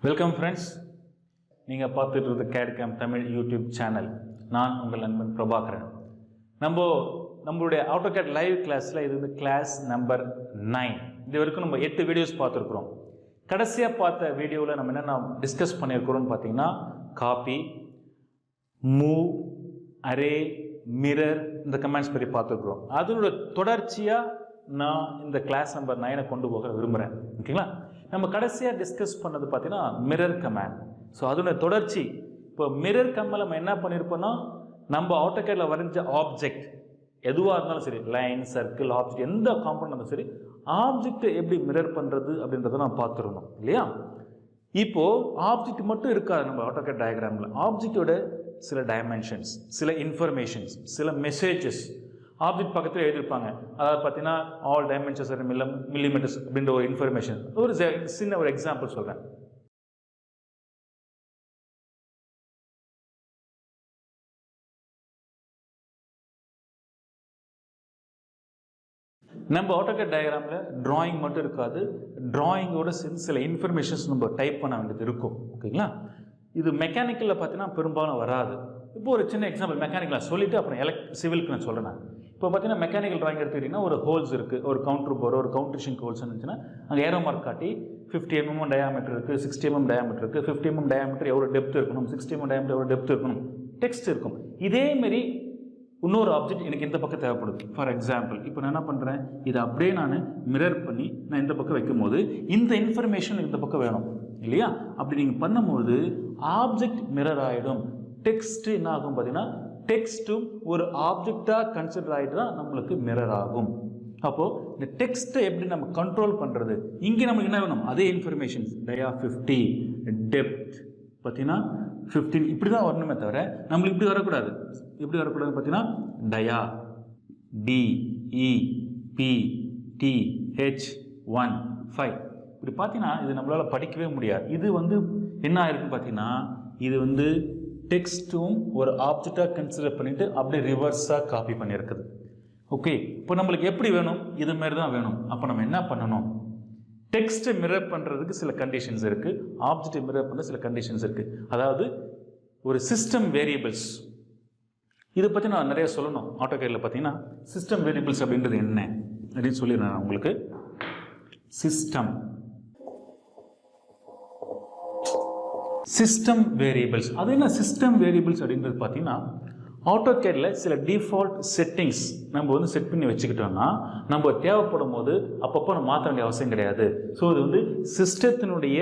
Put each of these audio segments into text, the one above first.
Welcome friends, நீங்கள் பார்த்துட்டு இருந்த CAD camp Tamil YouTube channel. நான் உங்கள் நண்பன் பிரபாகரன். நம்மளுடைய AutoCAD லைவ் கிளாஸில் இது வந்து கிளாஸ் நம்பர் 9. இது வரைக்கும் நம்ம 8 வீடியோஸ் பார்த்துருக்குறோம். கடைசியாக பார்த்த வீடியோவில் நம்ம என்னென்ன டிஸ்கஸ் பண்ணியிருக்கிறோம்னு பார்த்தீங்கன்னா, காப்பி, மூவ், அரே, மிரர், இந்த கமெண்ட்ஸ் பற்றி பார்த்துருக்குறோம். அதனோட தொடர்ச்சியாக நான் இந்த கிளாஸ் நம்பர் 9 கொண்டு போக விரும்புகிறேன். ஓகேங்களா? நம்ம கடைசியாக டிஸ்கஸ் பண்ணது பார்த்தீங்கன்னா மிரர் கமாண்ட். ஸோ அதோட தொடர்ச்சி. இப்போ மிரர் கமாண்ட் நம்ம என்ன பண்ணியிருப்போம்னா, நம்ம AutoCADல வரைஞ்ச ஆப்ஜெக்ட் எதுவாக இருந்தாலும் சரி, லைன், சர்க்கிள், ஆப்ஜெக்ட், எந்த காம்பவுண்ட் இருந்தாலும் சரி, ஆப்ஜெக்டை எப்படி மிரர் பண்ணுறது அப்படின்றத நான் பார்த்துருந்தோம் இல்லையா? இப்போது ஆப்ஜெக்ட் மட்டும் இருக்காது நம்ம AutoCAD டயக்ராமில். ஆப்ஜெக்டோட சில டைமென்ஷன்ஸ், சில இன்ஃபர்மேஷன்ஸ், சில மெசேஜஸ் ஆப்ஜெக்ட் பக்கத்தில் எழுதியிருப்பாங்க. அதாவது பார்த்தீங்கன்னா ஆல் டைமென்ஷன்ஸ் மில்லிமீட்டர்ஸ் அப்படின்ற ஒரு இன்ஃபர்மேஷன். ஒரு சின்ன ஒரு எக்ஸாம்பிள் சொல்கிறேன். நம்ம AutoCAD டயக்ராமில் டிராயிங் மட்டும் இருக்காது, டிராயிங்கோட சில இன்ஃபர்மேஷன்ஸ் நம்ம டைப் பண்ண வேண்டியது இருக்கும். ஓகேங்களா? இது மெக்கானிக்கலில் பார்த்தீங்கன்னா பெரும்பாலும் வராது. இப்போ ஒரு சின்ன எக்ஸாம்பிள் மெக்கானிக்கலாக சொல்லிவிட்டு அப்புறம் சிவிலுக்கு நான் சொல்கிறேன். இப்போ பார்த்தீங்கன்னா மெக்கானிக்கல் டிராயிங் எடுத்துக்கிட்டிங்கன்னா ஒரு ஹோல்ஸ் இருக்குது, ஒரு கவுண்டர் போர், ஒரு கவுண்டரிஷிங் ஹோல்ஸ் இருந்துச்சுன்னா அங்கே ஏரோ மார்க் காட்டி 50 mm டயாமீட்டர் இருக்குது, 60 mm டயாமீட்டர் இருக்குது, 50 mm டயாமீட்டர் எவ்வளோ டெப்த் இருக்கணும், 60 mm டயாமீட்டர் எவ்வளோ டெப்த் இருக்கணும், டெக்ஸ்ட் இருக்கும். இதேமாரி இன்னொரு ஆப்ஜெக்ட் எனக்கு இந்த பக்கம் தேவைப்படுது. ஃபார் எக்ஸாம்பிள் இப்போ நான் என்ன பண்ணுறேன், இதை அப்படியே நான் மிரர் பண்ணி நான் இந்த பக்கம் வைக்கும் போது இந்த இன்ஃபர்மேஷன் இந்த பக்கம் வேணும் இல்லையா? அப்படி நீங்கள் பண்ணும்போது ஆப்ஜெக்ட் மிரர் ஆகிடும். டெக்ஸ்ட் என்ன ஆகும் பார்த்தீங்கன்னா, டெக்ஸ்ட்டும் ஒரு ஆப்ஜெக்டாக கன்சிடர் ஆகிட்டு தான் நம்மளுக்கு மிரர் ஆகும். அப்போது இந்த டெக்ஸ்ட்டை எப்படி நம்ம கண்ட்ரோல் பண்ணுறது? இங்கே நமக்கு என்ன வேணும்? அதே இன்ஃபர்மேஷன்ஸ் டயா 50, டெப்த் பார்த்தீங்கன்னா 15 இப்படி தான் வரணுமே தவிர நம்மளுக்கு இப்படி வரக்கூடாது. எப்படி வரக்கூடாதுன்னு பார்த்தீங்கன்னா டயா DEPTH15 இப்படி பார்த்தீங்கன்னா இது நம்மளால் படிக்கவே முடியாது. இது வந்து என்ன ஆயிருக்குன்னு பார்த்தீங்கன்னா, இது வந்து டெக்ஸ்ட்டும் ஒரு ஆப்ஜெக்டாக கன்சிடர் பண்ணிவிட்டு அப்படியே ரிவர்ஸாக காப்பி பண்ணியிருக்குது. ஓகே, இப்போ நம்மளுக்கு எப்படி வேணும்? இது மாதிரி தான் வேணும். அப்போ நம்ம என்ன பண்ணணும்? டெக்ஸ்ட்டை மிரர் பண்ணுறதுக்கு சில கண்டிஷன்ஸ் இருக்குது, ஆப்ஜெக்டை மிரர் பண்ண சில கண்டிஷன்ஸ் இருக்குது. அதாவது ஒரு சிஸ்டம் வேரியபிள்ஸ், இதை பற்றி நான் நிறைய சொல்லணும். AutoCADல பார்த்தீங்கன்னா சிஸ்டம் வேரியபிள்ஸ் அப்படின்றது என்ன அப்படின்னு சொல்லிடுறேன் உங்களுக்கு. சிஸ்டம் வேரியபிள்ஸ், அது என்ன சிஸ்டம் வேரியபிள்ஸ் அப்படின்றது பார்த்தீங்கன்னா, AutoCADல சில டிஃபால்ட் செட்டிங்ஸ் நம்ம வந்து செட் பண்ணி வச்சுக்கிட்டோம்னா நம்ம தேவைப்படும் போது அப்பப்போ நம்ம மாற்ற வேண்டிய அவசியம் கிடையாது. ஸோ இது வந்து சிஸ்டத்தினுடைய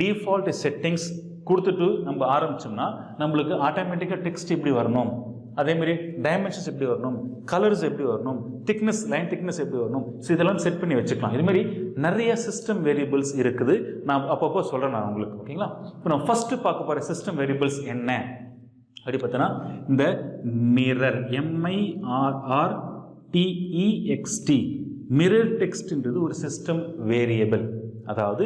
டிஃபால்ட் செட்டிங்ஸ் கொடுத்துட்டு நம்ம ஆரம்பித்தோம்னா நம்மளுக்கு ஆட்டோமேட்டிக்காக டெக்ஸ்ட் எப்படி வரணும், அதேமாதிரி டைமென்ஷன்ஸ் எப்படி வரணும், கலர்ஸ் எப்படி வரணும், திக்னஸ், லைன் திக்னஸ் எப்படி வரணும், ஸோ இதெல்லாம் செட் பண்ணி வச்சுக்கலாம். இதுமாதிரி நிறைய சிஸ்டம் வேரியபிள்ஸ் இருக்குது. நான் அப்பப்போ சொல்கிறேன் நான் உங்களுக்கு. ஓகேங்களா? இப்போ நான் ஃபஸ்ட்டு பார்க்க போகிற சிஸ்டம் வேரியபிள்ஸ் என்ன அப்படி பார்த்தோன்னா, இந்த மிரர், MIRRTEXT, மிரர் டெக்ஸ்ட்ன்றது ஒரு சிஸ்டம் வேரியபிள். அதாவது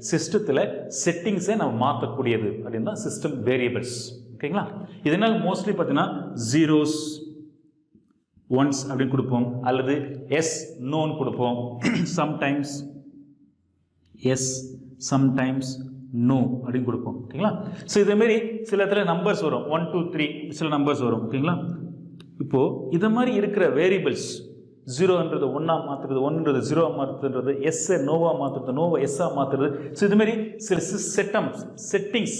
சிஸ்டத்தில் செட்டிங்ஸை நம்ம மாற்றக்கூடியது அப்படின்னு தான் சிஸ்டம் வேரியபிள்ஸ். ஓகேங்களா? இதனால் மோஸ்ட்லி பார்த்தீங்கன்னா ஜீரோஸ், ஒன்ஸ் அப்படின்னு கொடுப்போம், அல்லது எஸ் நோன்னு கொடுப்போம். சம்டைம்ஸ் எஸ், சம்டைம்ஸ் நோ அப்படின்னு கொடுப்போம். ஓகேங்களா? ஸோ இதேமாரி சில இடத்துல நம்பர்ஸ் வரும், 1 2 3 சில நம்பர்ஸ் வரும். ஓகேங்களா? இப்போது இதை மாதிரி இருக்கிற வேரியபிள்ஸ், 0ன்றது 1ஆக மாற்றுறது, 1ன்றது 0ஆக மாற்றுறது, எஸ்ஸை நோவாக மாற்றுறது, நோவை எஸ்ஸாக மாற்றுறது. ஸோ இதுமாரி சில செட்டிங்ஸ்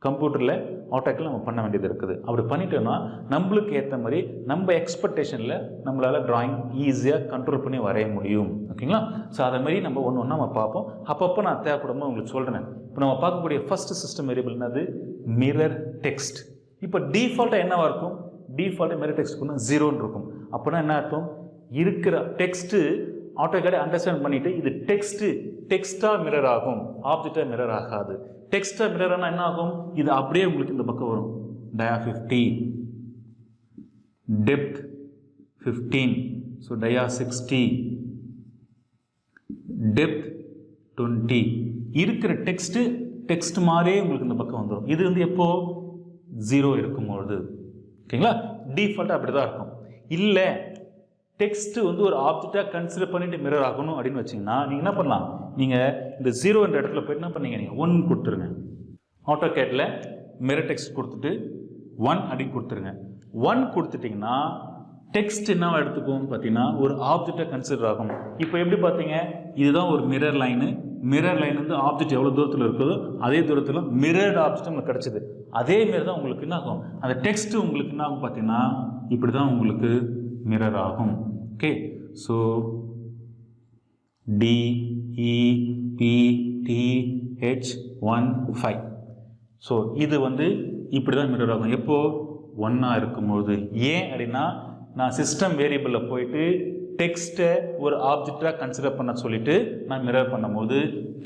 கம்ப்யூட்டரில் AutoCADல நம்ம பண்ண வேண்டியது இருக்குது. அப்படி பண்ணிட்டோம்னா நம்மளுக்கு ஏற்ற மாதிரி நம்ம எக்ஸ்பெக்டேஷனில் நம்மளால் டிராயிங் ஈஸியாக கண்ட்ரோல் பண்ணி வரைய முடியும். ஓகேங்களா? ஸோ அதை மாதிரி நம்ம ஒன்று ஒன்றா நம்ம பார்ப்போம். அப்பப்போ நான் தேவைப்படும்போது உங்களுக்கு சொல்கிறேன். இப்போ நம்ம பார்க்கக்கூடிய ஃபர்ஸ்ட் சிஸ்டம் வேரியபிள் என்னது? Mirror text. இப்போ டிஃபால்ட்டாக என்னவாக இருக்கும்? டிஃபால்ட்டாக மிரர் டெக்ஸ்ட்னா 0ன்னு இருக்கும். அப்படின்னா என்ன அர்த்தம்? இருக்கிற டெக்ஸ்ட்டு AutoCAD அண்டர்ஸ்டாண்ட் பண்ணிவிட்டு இது டெக்ஸ்ட்டாக மிரர் ஆகும், ஆப்ஜெக்டாக மிரர் ஆகாது. டெக்ஸ்ட்டாக மிரர்னா என்ன ஆகும்? இது அப்படியே உங்களுக்கு இந்த பக்கம் வரும். டயா 50, டெப்த் 15, ஸோ டயா 60, டெப்த் 20. இருக்கிற டெக்ஸ்ட் மாதிரியே உங்களுக்கு இந்த பக்கம் வந்துடும். இது வந்து எப்போ? 0 இருக்கும்பொழுது. ஓகேங்களா? டிஃபால்ட்டாக அப்படி தான் இருக்கும். இல்லை டெக்ஸ்ட் வந்து ஒரு ஆப்ஜெக்டாக கன்சிடர் பண்ணிட்டு மிரர் ஆகணும் அப்படின்னு வச்சிங்கன்னா நீங்கள் என்ன பண்ணலாம்? நீங்கள் இந்த 0 என்ற இடத்துல போய்ட்டு என்ன பண்ணீங்க, நீங்கள் 1 கொடுத்துருங்க. ஆட்டோகேடில் மிரர் டெக்ஸ்ட் கொடுத்துட்டு 1 அப்படின்னு கொடுத்துருங்க. 1 கொடுத்துட்டிங்கன்னா டெக்ஸ்ட் என்னவா எடுத்துக்கும் பார்த்தீங்கன்னா ஒரு ஆப்ஜெக்டை கன்சிடர் ஆகும். இப்போ எப்படி பார்த்தீங்க, இதுதான் ஒரு மிரர் லைனு. மிரர் லைன் வந்து ஆப்ஜெக்ட் எவ்வளோ தூரத்தில் இருக்குதோ அதே தூரத்தில் மிரர்டு ஆப்ஜெக்ட் உங்களுக்கு கிடச்சிது. அதேமாரி தான் உங்களுக்கு என்ன ஆகும், அந்த டெக்ஸ்ட்டு உங்களுக்கு என்ன ஆகும் பார்த்தீங்கன்னா இப்படி தான் உங்களுக்கு மிரர் ஆகும். Okay, so DEPTH15. ஸோ இது வந்து இப்படி தான் மிரர் ஆகும். எப்போது 1 இருக்கும்போது. ஏன் அப்படின்னா நான் சிஸ்டம் வேரியபிளில் போயிட்டு டெக்ஸ்ட்டை ஒரு ஆப்ஜெக்டாக கன்சிடர் பண்ண சொல்லிவிட்டு நான் மிரர் பண்ணும்போது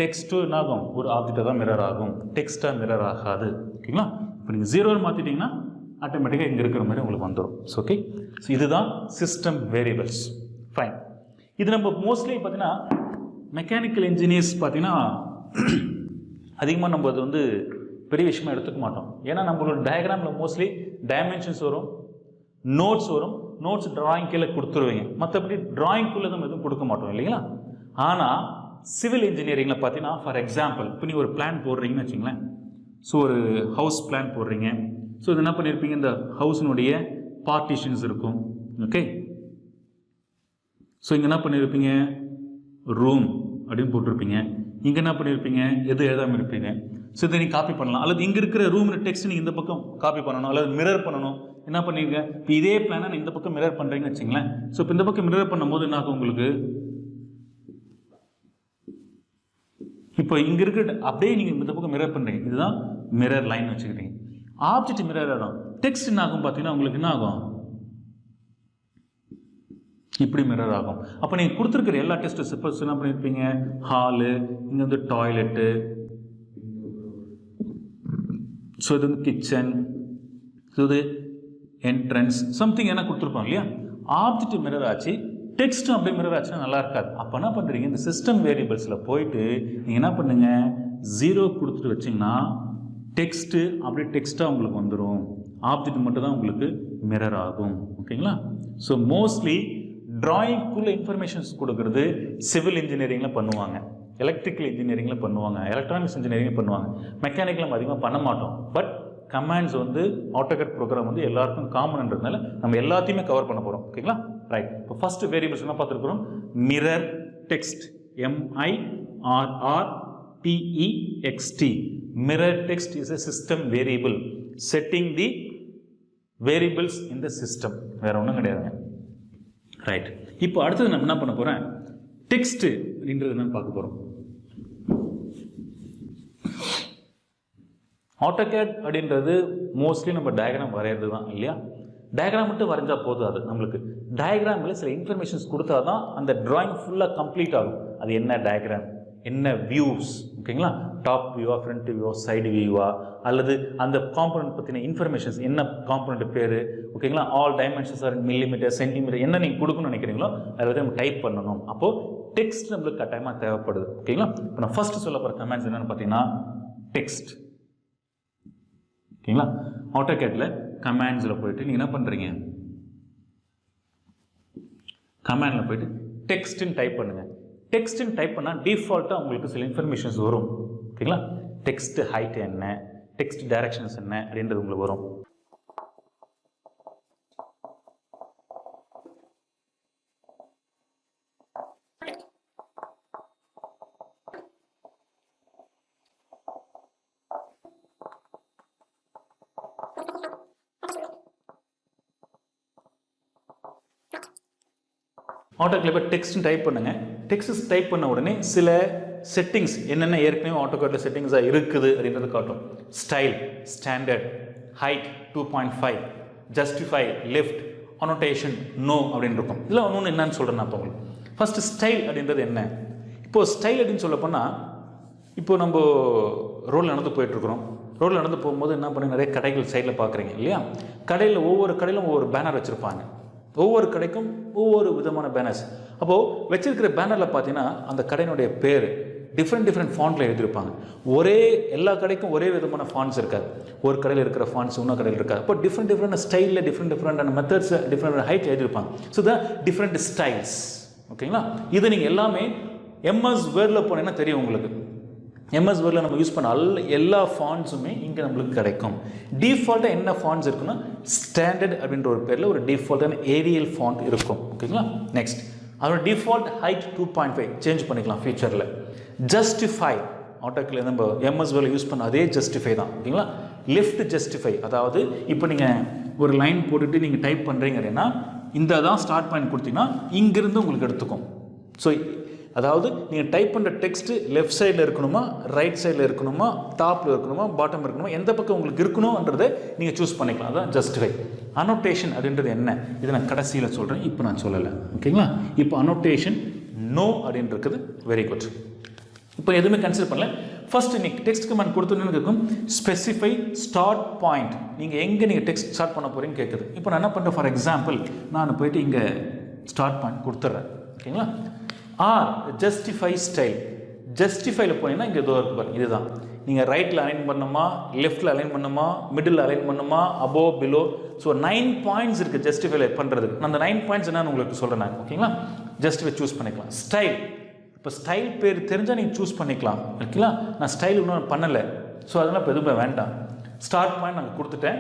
டெக்ஸ்ட்டு என்ன ஆகும், ஒரு ஆப்ஜெக்டாக தான் மிரர் ஆகும், டெக்ஸ்ட்டாக மிரர் ஆகாது. ஓகேங்களா? இப்போ நீங்கள் 0 மாற்றிட்டிங்கன்னா ஆட்டோமேட்டிக்காக இங்கே இருக்கிற மாதிரி உங்களுக்கு வந்துடும். ஓகே, ஸோ இதுதான் சிஸ்டம் வேரியபிள்ஸ். ஃபைன். இது நம்ம மோஸ்ட்லி பார்த்தீங்கன்னா மெக்கானிக்கல் இன்ஜினியர்ஸ் பார்த்தீங்கன்னா அதிகமாக நம்ம அது வந்து பெரிய விஷயமா எடுத்துக்க மாட்டோம். ஏன்னா நம்மளோட டயக்ராமில் மோஸ்ட்லி டைமென்ஷன்ஸ் வரும், நோட்ஸ் வரும், நோட்ஸ் டிராயிங் கீழே கொடுத்துருவீங்க. மற்றபடி டிராயிங்குள்ளே நம்ம எதுவும் கொடுக்க மாட்டோம் இல்லைங்களா? ஆனால் சிவில் இன்ஜினியரிங்கில் பார்த்தீங்கன்னா ஃபார் எக்ஸாம்பிள் இப்போ நீங்கள் ஒரு பிளான் போடுறீங்கன்னு வச்சுங்களேன். ஸோ ஒரு ஹவுஸ் பிளான் போடுறீங்க. ஸோ இது என்ன பண்ணியிருப்பீங்க, இந்த ஹவுஸினுடைய பார்ட்டிஷன்ஸ் இருக்கும். ஓகே, ஸோ இங்கே என்ன பண்ணியிருப்பீங்க, ரூம் அப்படின்னு போட்டிருப்பீங்க. இங்கே என்ன பண்ணியிருப்பீங்க, எது எழுதாமல் இருப்பீங்க. ஸோ இதை நீங்கள் காப்பி பண்ணலாம். அல்லது இங்கே இருக்கிற ரூம் டெக்ஸ்ட் நீங்கள் இந்த பக்கம் காப்பி பண்ணணும், அல்லது மிரர் பண்ணணும். என்ன பண்ணிருங்க, இப்போ இதே பிளானை இந்த பக்கம் மிரர் பண்ணுறீங்கன்னு வச்சுங்களேன். ஸோ இப்போ இந்த பக்கம் மிரர் பண்ணும்போது என்ன ஆகும் உங்களுக்கு, இப்போ இங்கே இருக்கிற அப்படியே நீங்கள் இந்த பக்கம் மிரர் பண்ணுறீங்க. இதுதான் மிரர் லைன் வச்சுக்கிட்டீங்க. ஆப்ஜெக்ட் மிரர் ஆகும். டெக்ஸ்ட் என்ன ஆகும் பார்த்தீங்கன்னா உங்களுக்கு என்ன ஆகும், இப்படி மிரர் ஆகும். அப்போ நீங்கள் கொடுத்துருக்கிற எல்லா டெஸ்ட்டு சப்போஸ் என்ன பண்ணியிருப்பீங்க, ஹாலு, இங்கே வந்து டாய்லெட்டு, ஸோ இது வந்து கிச்சன், ஸோ இது என்ட்ரன்ஸ் சம்திங் என்ன கொடுத்துருப்போம் இல்லையா. ஆப்ஜெக்ட் மிரர் ஆச்சு, டெக்ஸ்ட்டும் அப்படியே மிரர் ஆச்சுன்னா நல்லா இருக்காது. அப்போ என்ன பண்ணுறீங்க, இந்த சிஸ்டம் வேரியபிள்ஸில் போயிட்டு நீங்கள் என்ன பண்ணுங்க, 0 கொடுத்துட்டு வச்சிங்கன்னா டெக்ஸ்ட்டு அப்படியே டெக்ஸ்ட்டாக உங்களுக்கு வந்துடும். ஆப்ஜெக்ட் மட்டும் தான் உங்களுக்கு மிரர் ஆகும். ஓகேங்களா? ஸோ மோஸ்ட்லி டிராயிங்குள்ளே இன்ஃபர்மேஷன்ஸ் கொடுக்குறது சிவில் இன்ஜினியரிங்கில் பண்ணுவாங்க, எலக்ட்ரிக்கல் இன்ஜினியரிங்கில் பண்ணுவாங்க, எலக்ட்ரானிக்ஸ் இன்ஜினியரிங் பண்ணுவாங்க. மெக்கானிக்கல் நம்ம அதிகமாக பண்ண மாட்டோம். பட் கமாண்ட்ஸ் வந்து AutoCAD ப்ரோக்ராம் வந்து எல்லாருக்கும் காமன்ன்றதுனால நம்ம எல்லாத்தையுமே கவர் பண்ண போகிறோம். ஓகேங்களா? ரைட். இப்போ ஃபர்ஸ்ட் வேரியபிள்ஸ் என்ன பார்த்துருக்குறோம், mirror text, MIRRTEXT. Mirror text is a system variable setting the variables in the system. வேற ஒன்றும் கிடையாதுங்க. ரைட். இப்போ அடுத்தது நம்ம என்ன பண்ண போகிறேன், டெக்ஸ்ட் அப்படின்றது என்னன்னு பார்க்க போகிறோம். AutoCAD அப்படின்றது மோஸ்ட்லி நம்ம டயக்ராம் வரைகிறது தான் இல்லையா. டயக்ராம் மட்டும் வரைஞ்சால் போதாது, நம்மளுக்கு டயக்ராமில் சில இன்ஃபர்மேஷன்ஸ் கொடுத்தா தான் அந்த டிராயிங் ஃபுல்லாக கம்ப்ளீட் ஆகும். அது என்ன டயக்ராம், என்ன வியூஸ், ஓகேங்களா, டாப் வியூவா, ஃப்ரண்ட் வியூவா, சைடு வியூவா, அல்லது அந்த காம்பனண்ட் பற்றின இன்ஃபர்மேஷன்ஸ், என்ன காம்பனண்ட் பேர், ஓகேங்களா, all dimensions R millimetre, centimetre, என்ன நீங்கள் கொடுக்கணும்னு நினைக்கிறீங்களோ அதில் வந்து நம்ம டைப் பண்ணணும். அப்போது டெக்ஸ்ட் நம்மளுக்கு கட்டாயமாக தேவைப்படுது. ஓகேங்களா? இப்போ நான் ஃபர்ஸ்ட் சொல்ல போகிற கமெண்ட்ஸ் என்னென்னு பார்த்தீங்கன்னா டெக்ஸ்ட். ஓகேங்களா? AutoCADல கமாண்ட்ஸில் போயிட்டு நீங்கள் என்ன பண்ணுறீங்க, கமாண்டில் போயிட்டு டெக்ஸ்ட்னு டைப் பண்ணுங்கள். டெக்ஸ்ட்னு டைப் பண்ணால் டிஃபால்ட்டாக உங்களுக்கு சில இன்ஃபர்மேஷன்ஸ் வரும். ஓகேங்களா? டெக்ஸ்ட் ஹைட் என்ன, டெக்ஸ்ட் டைரக்ஷன்ஸ் என்ன அப்படின்றது உங்களுக்கு வரும். AutoCAD இப்போ டெக்ஸ்ட் டைப் பண்ணுங்க. டெக்ஸ்ட் டைப் பண்ண உடனே சில செட்டிங்ஸ் என்னென்ன ஏற்கனவே AutoCAD செட்டிங்ஸாக இருக்குது அப்படின்றது காட்டும். Style, standard, height 2.5, justify, left, annotation, no அப்படின்னு இருக்கும். இதில் ஒன்று என்னன்னு சொல்கிறேன் நான் உங்களுக்கு. ஃபர்ஸ்ட் ஸ்டைல் அப்படின்றது என்ன. இப்போது ஸ்டைல் அப்படின்னு சொல்ல போனால், இப்போது நம்ம ரோடில் நடந்து போயிட்டுருக்குறோம். ரோடில் நடந்து போகும்போது என்ன பண்ணி நிறைய கடைகள் சைடில் பார்க்குறீங்க இல்லையா. கடையில் ஒவ்வொரு கடையிலும் ஒவ்வொரு பேனர் வச்சுருப்பாங்க. ஒவ்வொரு கடைக்கும் ஒவ்வொரு விதமான பேனர்ஸ். அப்போது வச்சிருக்கிற பேனரில் பார்த்தீங்கன்னா அந்த கடையினுடைய பேர் டிஃப்ரெண்ட் ஃபாண்ட்டில் எழுதியிருப்பாங்க. எல்லா கடைக்கும் ஒரே விதமான ஃபாண்ட்ஸ் இருக்காது. ஒரு கடையில் இருக்கிற ஃபாண்ட்ஸ் இன்னொரு கடையில் இருக்காது. அப்போ டிஃப்ரெண்ட் ஸ்டைலில் டிஃப்ரெண்டான மெத்தட்ஸ், டிஃப்ரெண்ட் ஹைட் எழுதியிருப்பாங்க. So the different styles. ஓகேங்களா? இது நீங்கள் எல்லாமே MS வேர்டில் போனீங்கன்னா தெரியும் உங்களுக்கு. MS வேர்டில் நம்ம யூஸ் பண்ண எல்லா ஃபாண்ட்ஸுமே இங்கே நம்மளுக்கு கிடைக்கும். டிஃபால்ட்டாக என்ன ஃபாண்ட்ஸ் இருக்குன்னா ஸ்டாண்டர்ட் அப்படின்ற ஒரு பேரில் ஒரு டிஃபால்ட்டான ஏரியல் ஃபாண்ட் இருக்கும். ஓகேங்களா. நெக்ஸ்ட் அதோட டிஃபால்ட் ஹைட் 2.5 சேஞ்ச் பண்ணிக்கலாம் ஃபியூச்சரில். ஜஸ்டிஃபை AutoCAD நம்ம MS வேர்டில் யூஸ் பண்ண அதே ஜஸ்டிஃபை தான். ஓகேங்களா. லெஃப்ட் ஜஸ்டிஃபை, அதாவது இப்போ நீங்கள் ஒரு லைன் போட்டுட்டு நீங்கள் டைப் பண்ணுறீங்க அப்படின்னா இந்த தான் ஸ்டார்ட் பாயிண்ட் கொடுத்தீங்கன்னா இங்கிருந்து உங்களுக்கு எடுத்துக்கும். ஸோ அதாவது நீங்கள் டைப் பண்ணுற டெக்ஸ்ட்டு லெஃப்ட் சைடில் இருக்கணுமா, ரைட் சைடில் இருக்கணுமா, டாப்பில் இருக்கணுமா, பாட்டம் இருக்கணுமா, எந்த பக்கம் உங்களுக்கு இருக்கணும்ன்றதை நீங்கள் சூஸ் பண்ணிக்கலாம். அதான் ஜஸ்டிஃபை. அனோட்டேஷன் அப்படின்றது என்ன, இது நான் கடைசியில் சொல்கிறேன், இப்போ நான் சொல்லலை. ஓகேங்களா. இப்போ அனோட்டேஷன் நோ அப்படின்னு இருக்குது. Very good. இப்போ எதுவுமே கன்சிடர் பண்ணல. ஃபர்ஸ்ட் நீங்கள் டெக்ஸ்ட் கமெண்ட் கொடுத்தோன்னு இருக்கும் ஸ்பெசிஃபை ஸ்டார்ட் பாயிண்ட், நீங்கள் எங்கே நீங்கள் டெக்ஸ்ட் ஸ்டார்ட் பண்ண போகிறீங்கன்னு கேட்குது. இப்போ நான் என்ன பண்ணுறேன், ஃபார் எக்ஸாம்பிள் நான் போயிட்டு இங்கே ஸ்டார்ட் பாயிண்ட் கொடுத்துட்றேன். ஓகேங்களா. R justify style. ஜஸ்டிஃபைல போனீங்கன்னா இங்கே இதோ இருக்கு, இதுதான். நீங்கள் ரைட்டில் அலைன் பண்ணணுமா, லெஃப்ட்டில் அலைன் பண்ணணுமா, மிடில் அலைன் பண்ணணுமா, அபோவ் பிலோ. ஸோ 9 பாயிண்ட்ஸ் இருக்குது ஜஸ்டிஃபைல பண்ணுறது. நான் அந்த 9 பாயிண்ட்ஸ் என்னன்னு உங்களுக்கு சொல்கிறேன் நான். ஓகேங்களா. ஜஸ்டிஃபை சூஸ் பண்ணிக்கலாம். ஸ்டைல், இப்போ ஸ்டைல் பேர் தெரிஞ்சால் நீங்கள் சூஸ் பண்ணிக்கலாம். ஓகேங்களா. நான் ஸ்டைல் இன்னும் பண்ணலை, ஸோ அதனால் இப்போ எதுவுமே வேண்டாம். ஸ்டார்ட் பாயிண்ட் நாங்கள் கொடுத்துட்டேன்.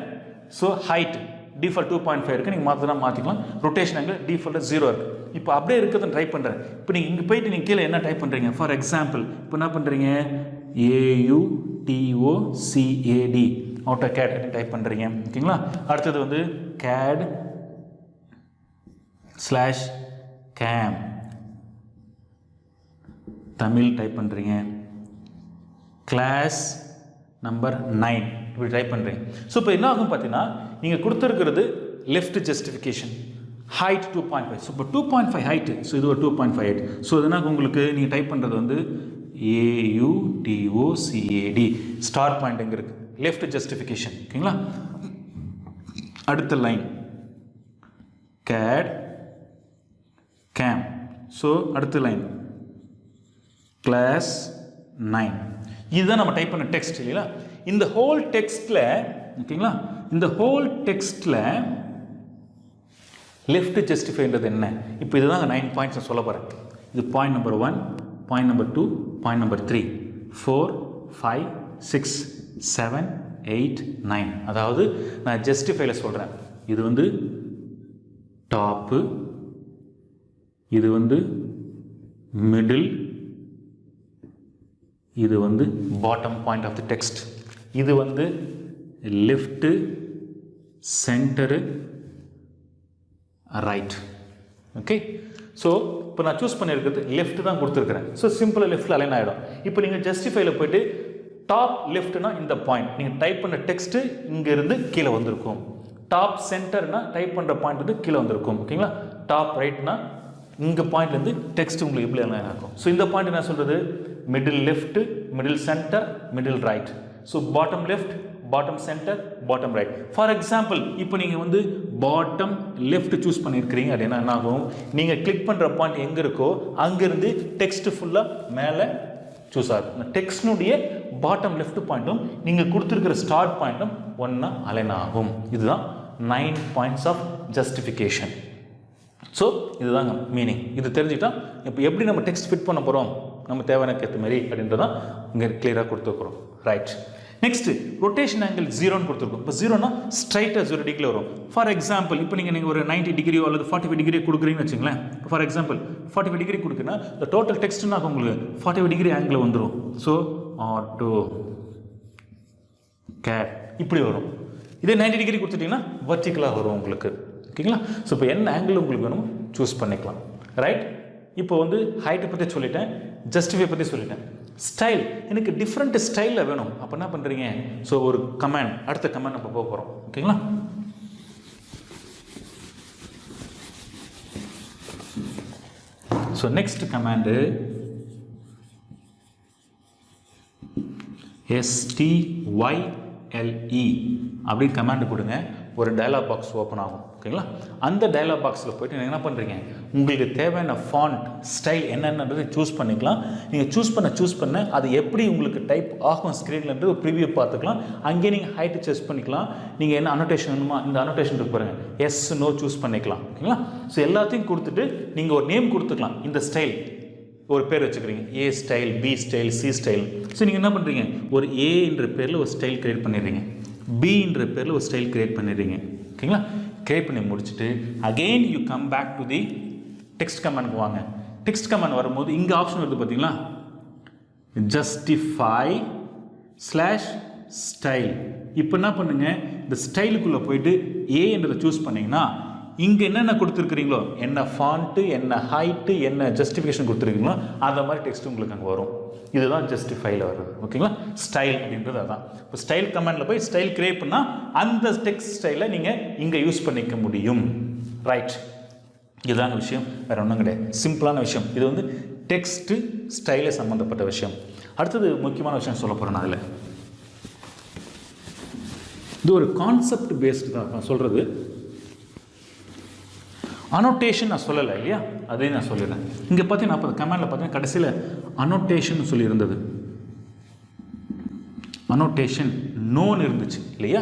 ஸோ ஹைட் டிஃபால்ட் 2.5 இருக்குது, நீங்கள் மாற்றினா மாற்றிக்கலாம். ரொட்டேஷன் ஆங்கிள் டிஃபால்ட்டாக 0 இருக்குது. இப்போ அப்படியே இருக்கிறத ட்ரை பண்ணுறேன். இப்போ நீங்கள் இங்கே போயிட்டு நீங்கள் கீழே என்ன டைப் பண்ணுறீங்க, ஃபார் எக்ஸாம்பிள் இப்போ என்ன பண்ணுறீங்க, AUTOCAD AutoCAD அப்படின்னு டைப் பண்ணுறீங்க. ஓகேங்களா. அடுத்தது வந்து CAD/CAM தமிழ் டைப் பண்ணுறீங்க. கிளாஸ் நம்பர் 9 இப்படி டைப் பண்ணுறீங்க. ஸோ இப்போ என்ன ஆகும் பார்த்தீங்கன்னா, நீங்கள் கொடுத்துருக்கிறது லெஃப்ட் ஜஸ்டிஃபிகேஷன், ஹைட் 2.5. ஸோ இப்போ 2.5 ஹைட்டு, ஸோ இது ஒரு 2.5 ஹைட். ஸோ இதனால் உங்களுக்கு நீங்கள் டைப் பண்ணுறது வந்து AUTOCAD ஸ்டார்ட் பாயிண்ட் எங்கே இருக்குது, லெஃப்ட் ஜஸ்டிஃபிகேஷன். ஓகேங்களா. அடுத்த லைன் CAD/CAM. ஸோ அடுத்த லைன் கிளாஸ் 9. இதுதான் நம்ம டைப் பண்ண டெக்ஸ்ட் இல்லைங்களா. இந்த ஹோல் டெக்ஸ்ட்டில், ஓகேங்களா, இந்த ஹோல் டெக்ஸ்ட்டில் லெஃப்ட் ஜஸ்டிஃபைன்றது என்ன, இப்போ இதுதான் 9 பாயிண்ட்ஸ் நான் சொல்ல போகிறேன். இது point number 1, point number 2, point number 3, 4, 5, 6, 7, 8, 9. அதாவது நான் ஜஸ்டிஃபைல சொல்கிறேன். இது வந்து டாப்பு, இது வந்து மிடில், இது வந்து bottom point of the text, இது வந்து left, centre, right. Okay. So இப்போ நான் சூஸ் பண்ணியிருக்கிறது லெஃப்ட் தான் கொடுத்துருக்குறேன். ஸோ சிம்பிளாக லெஃப்ட்டில் அலைன் ஆகிடும். இப்போ நீங்கள் ஜஸ்டிஃபைல போய்ட்டு டாப் லெஃப்ட்னா இந்த பாயிண்ட், நீங்கள் டைப் பண்ண டெக்ஸ்ட்டு இங்கேருந்து கீழே வந்திருக்கும். டாப் சென்டர்னா டைப் பண்ணுற பாயிண்ட் வந்து கீழே வந்திருக்கும். ஓகேங்களா. டாப் ரைட்னா இங்கே பாயிண்ட்லேருந்து டெக்ஸ்ட் உங்களுக்கு எப்படி அலைன் ஆகும். ஸோ இந்த பாயிண்ட் என்ன சொல்கிறது, middle left, middle centre, middle right. So bottom left, bottom centre, bottom right. For example இப்போ நீங்கள் வந்து பாட்டம் லெஃப்ட் சூஸ் பண்ணியிருக்கிறீங்க அப்படின்னா என்ன ஆகும், நீங்கள் கிளிக் பண்ணுற பாயிண்ட் எங்கே இருக்கோ அங்கேருந்து டெக்ஸ்ட் ஃபுல்லாக மேலே சூஸ் ஆகும். டெக்ஸ்ட்னுடைய பாட்டம் லெஃப்ட் பாயிண்ட்டும் நீங்கள் கொடுத்துருக்கிற ஸ்டார்ட் பாயிண்ட்டும் ஒன்றா அலைன் ஆகும். இதுதான் 9 பாயிண்ட்ஸ் ஆஃப் ஜஸ்டிஃபிகேஷன். ஸோ இதுதாங்க மீனிங். இது தெரிஞ்சுட்டா இப்போ எப்படி நம்ம டெக்ஸ்ட் ஃபிட் பண்ண போகிறோம் நம்ம தேவையான ஏற்ற மாதிரி அப்படின்றதான் இங்கே கிளியராக கொடுத்துருக்குறோம். ரைட். நெக்ஸ்ட் ரொட்டேஷன் ஆங்கிள் 0ன்னு கொடுத்துருக்கோம். இப்போ 0னா ஸ்ட்ரைட்டாக 0 டிகிரி வரும். ஃபார் எக்ஸாம்பிள் இப்போ நீங்கள் ஒரு 90 டிகிரியோ அல்லது 45 டிகிரி கொடுக்குறீங்கன்னு வச்சுங்களேன். ஃபார் எக்ஸாம்பிள் 45 டிகிரி கொடுக்குன்னா இந்த டோட்டல் டெக்ஸ்ட்னா உங்களுக்கு 45 டிகிரி ஆங்கிள் வந்துடும். ஸோ AutoCAD இப்படி வரும். இதே 90 டிகிரி கொடுத்துட்டிங்கன்னா வர்டிக்கலாக வரும் உங்களுக்கு. ஓகேங்களா. ஸோ இப்போ என்ன ஆங்கிள் உங்களுக்கு வேணும் சூஸ் பண்ணிக்கலாம். ரைட். இப்போ வந்து ஹைட்டை பற்றி சொல்லிட்டேன், ஜஸ்டிஃபை பற்றி சொல்லிட்டேன். ஸ்டைல், எனக்கு டிஃப்ரெண்ட் ஸ்டைலில் வேணும். அப்போ என்ன பண்ணுறீங்க, ஸோ ஒரு கமாண்ட், அடுத்த கமாண்ட் நம்ம போக போகிறோம். ஓகேங்களா. ஸோ நெக்ஸ்ட் கமாண்டு STYLE அப்படி கமாண்டு கொடுங்க. ஒரு டயலாக் பாக்ஸ் ஓப்பன் ஆகும். ஓகேங்களா. அந்த டயலாக் பாக்ஸில் போய்ட்டு நீங்கள் என்ன பண்ணுறீங்க, உங்களுக்கு தேவையான ஃபாண்ட் ஸ்டைல் என்னென்னதை சூஸ் பண்ணிக்கலாம். நீங்கள் சூஸ் பண்ண அது எப்படி உங்களுக்கு டைப் ஆகும் ஸ்க்ரீன்லேருந்து ஒரு ப்ரிவியூ பார்த்துக்கலாம். அங்கேயே நீங்கள் ஹைட்டு செஸ் பண்ணிக்கலாம். நீங்கள் என்ன அனோட்டேஷன் வேணுமா, இந்த அனோட்டேஷன் இருக்கு பாருங்கள், எஸ் நோ சூஸ் பண்ணிக்கலாம். ஓகேங்களா. ஸோ எல்லாத்தையும் கொடுத்துட்டு நீங்கள் ஒரு நேம் கொடுத்துக்கலாம். இந்த ஸ்டைல் ஒரு பேர் வச்சுக்கிறீங்க, A style, B style, C style. So நீங்கள் என்ன பண்ணுறீங்க, ஒரு ஏன்ற பேரில் ஒரு ஸ்டைல் கிரியேட் பண்ணிடுறீங்க, பின்ற பேரில் ஒரு ஸ்டைல் கிரியேட் பண்ணிடுறீங்க. ஓகேங்களா? கிரியேட் பண்ணி முடிச்சுட்டு again you come back to the text கமாண்டுக்கு வாங்க. டெக்ஸ்ட் கமாண்ட் வரும்போது இங்கே ஆப்ஷன் வருது பார்த்தீங்களா, ஜஸ்டிஃபை ஸ்லாஷ் ஸ்டைல். இப்போ என்ன பண்ணுங்க, இந்த ஸ்டைலுக்குள்ளே போயிட்டு ஏன்றதை சூஸ் பண்ணிங்கன்னா இங்கே என்னென்ன கொடுத்துருக்குறீங்களோ, என்ன ஃபாண்ட்டு, என்ன ஹைட்டு, என்ன ஜஸ்டிஃபிகேஷன் கொடுத்துருக்கீங்களோ அந்த மாதிரி டெக்ஸ்ட் உங்களுக்கு அங்கே வரும். இதுதான் ஜஸ்டிஃபைல வருது. ஓகேங்களா? ஸ்டைல் அப்படின்றது அதான். இப்போ ஸ்டைல் கமாண்டில் போய் ஸ்டைல் கிரியேட் பண்ணால் அந்த டெக்ஸ்ட் ஸ்டைலை நீங்கள் இங்கே யூஸ் பண்ணிக்க முடியும். ரைட், இதுதாங்க விஷயம், வேறு ஒன்றும் கிடையாது. சிம்பிளான விஷயம். இது வந்து டெக்ஸ்ட்டு ஸ்டைலை சம்மந்தப்பட்ட விஷயம். அடுத்தது முக்கியமான விஷயம் சொல்ல போகிறேன். அதில் இது ஒரு கான்செப்ட் பேஸ்டு தான் நான் சொல்கிறது. அனோட்டேஷன் நான் சொல்லலை இல்லையா, அதே நான் சொல்லிடுறேன். இங்கே பார்த்தீங்கன்னா அப்போ கமாண்டில் பார்த்தீங்கன்னா கடைசியில் அனோட்டேஷன் சொல்லியிருந்தது, அனோட்டேஷன் நோன்னு இருந்துச்சு இல்லையா.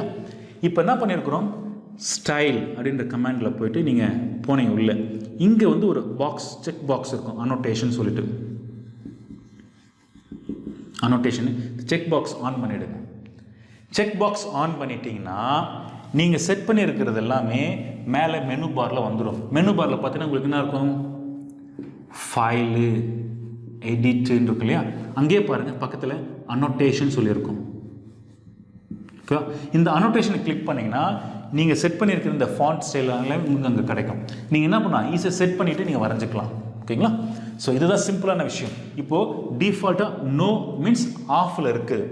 இப்போ என்ன பண்ணியிருக்கிறோம், ஸ்டைல் அப்படின்ற கமாண்டில் போயிட்டு நீங்கள் போனீங்க உள்ள, இங்கே வந்து ஒரு பாக்ஸ், செக் பாக்ஸ் இருக்கும், அனோட்டேஷன் சொல்லிட்டு. அனோட்டேஷன் செக் பாக்ஸ் ஆன் பண்ணிவிடுங்க. செக் பாக்ஸ் ஆன் பண்ணிட்டீங்கன்னா நீங்கள் செட் பண்ணியிருக்கிறது எல்லாமே மேலே மெனு பாரில் வந்துடும். மெனு பாரில் பார்த்தீங்கன்னா உங்களுக்கு என்ன இருக்கும், ஃபைலு, எடிட்டுன்னு இருக்கு இல்லையா, அங்கேயே பாருங்கள் பக்கத்தில் அனோட்டேஷன் சொல்லியிருக்கும். ஓகே, இந்த அனோட்டேஷனை கிளிக் பண்ணிங்கன்னா நீங்கள் செட் பண்ணியிருக்கிற இந்த ஃபாண்ட் ஸ்டைலாக உங்களுக்கு அங்கே கிடைக்கும். நீங்கள் என்ன பண்ணலாம், ஈஸியாக செட் பண்ணிவிட்டு நீங்கள் வரைஞ்சிக்கலாம். ஓகேங்களா? ஸோ இதுதான் சிம்பிளான விஷயம். இப்போது டிஃபால்ட்டாக நோ மீன்ஸ் ஆஃபில் இருக்குது.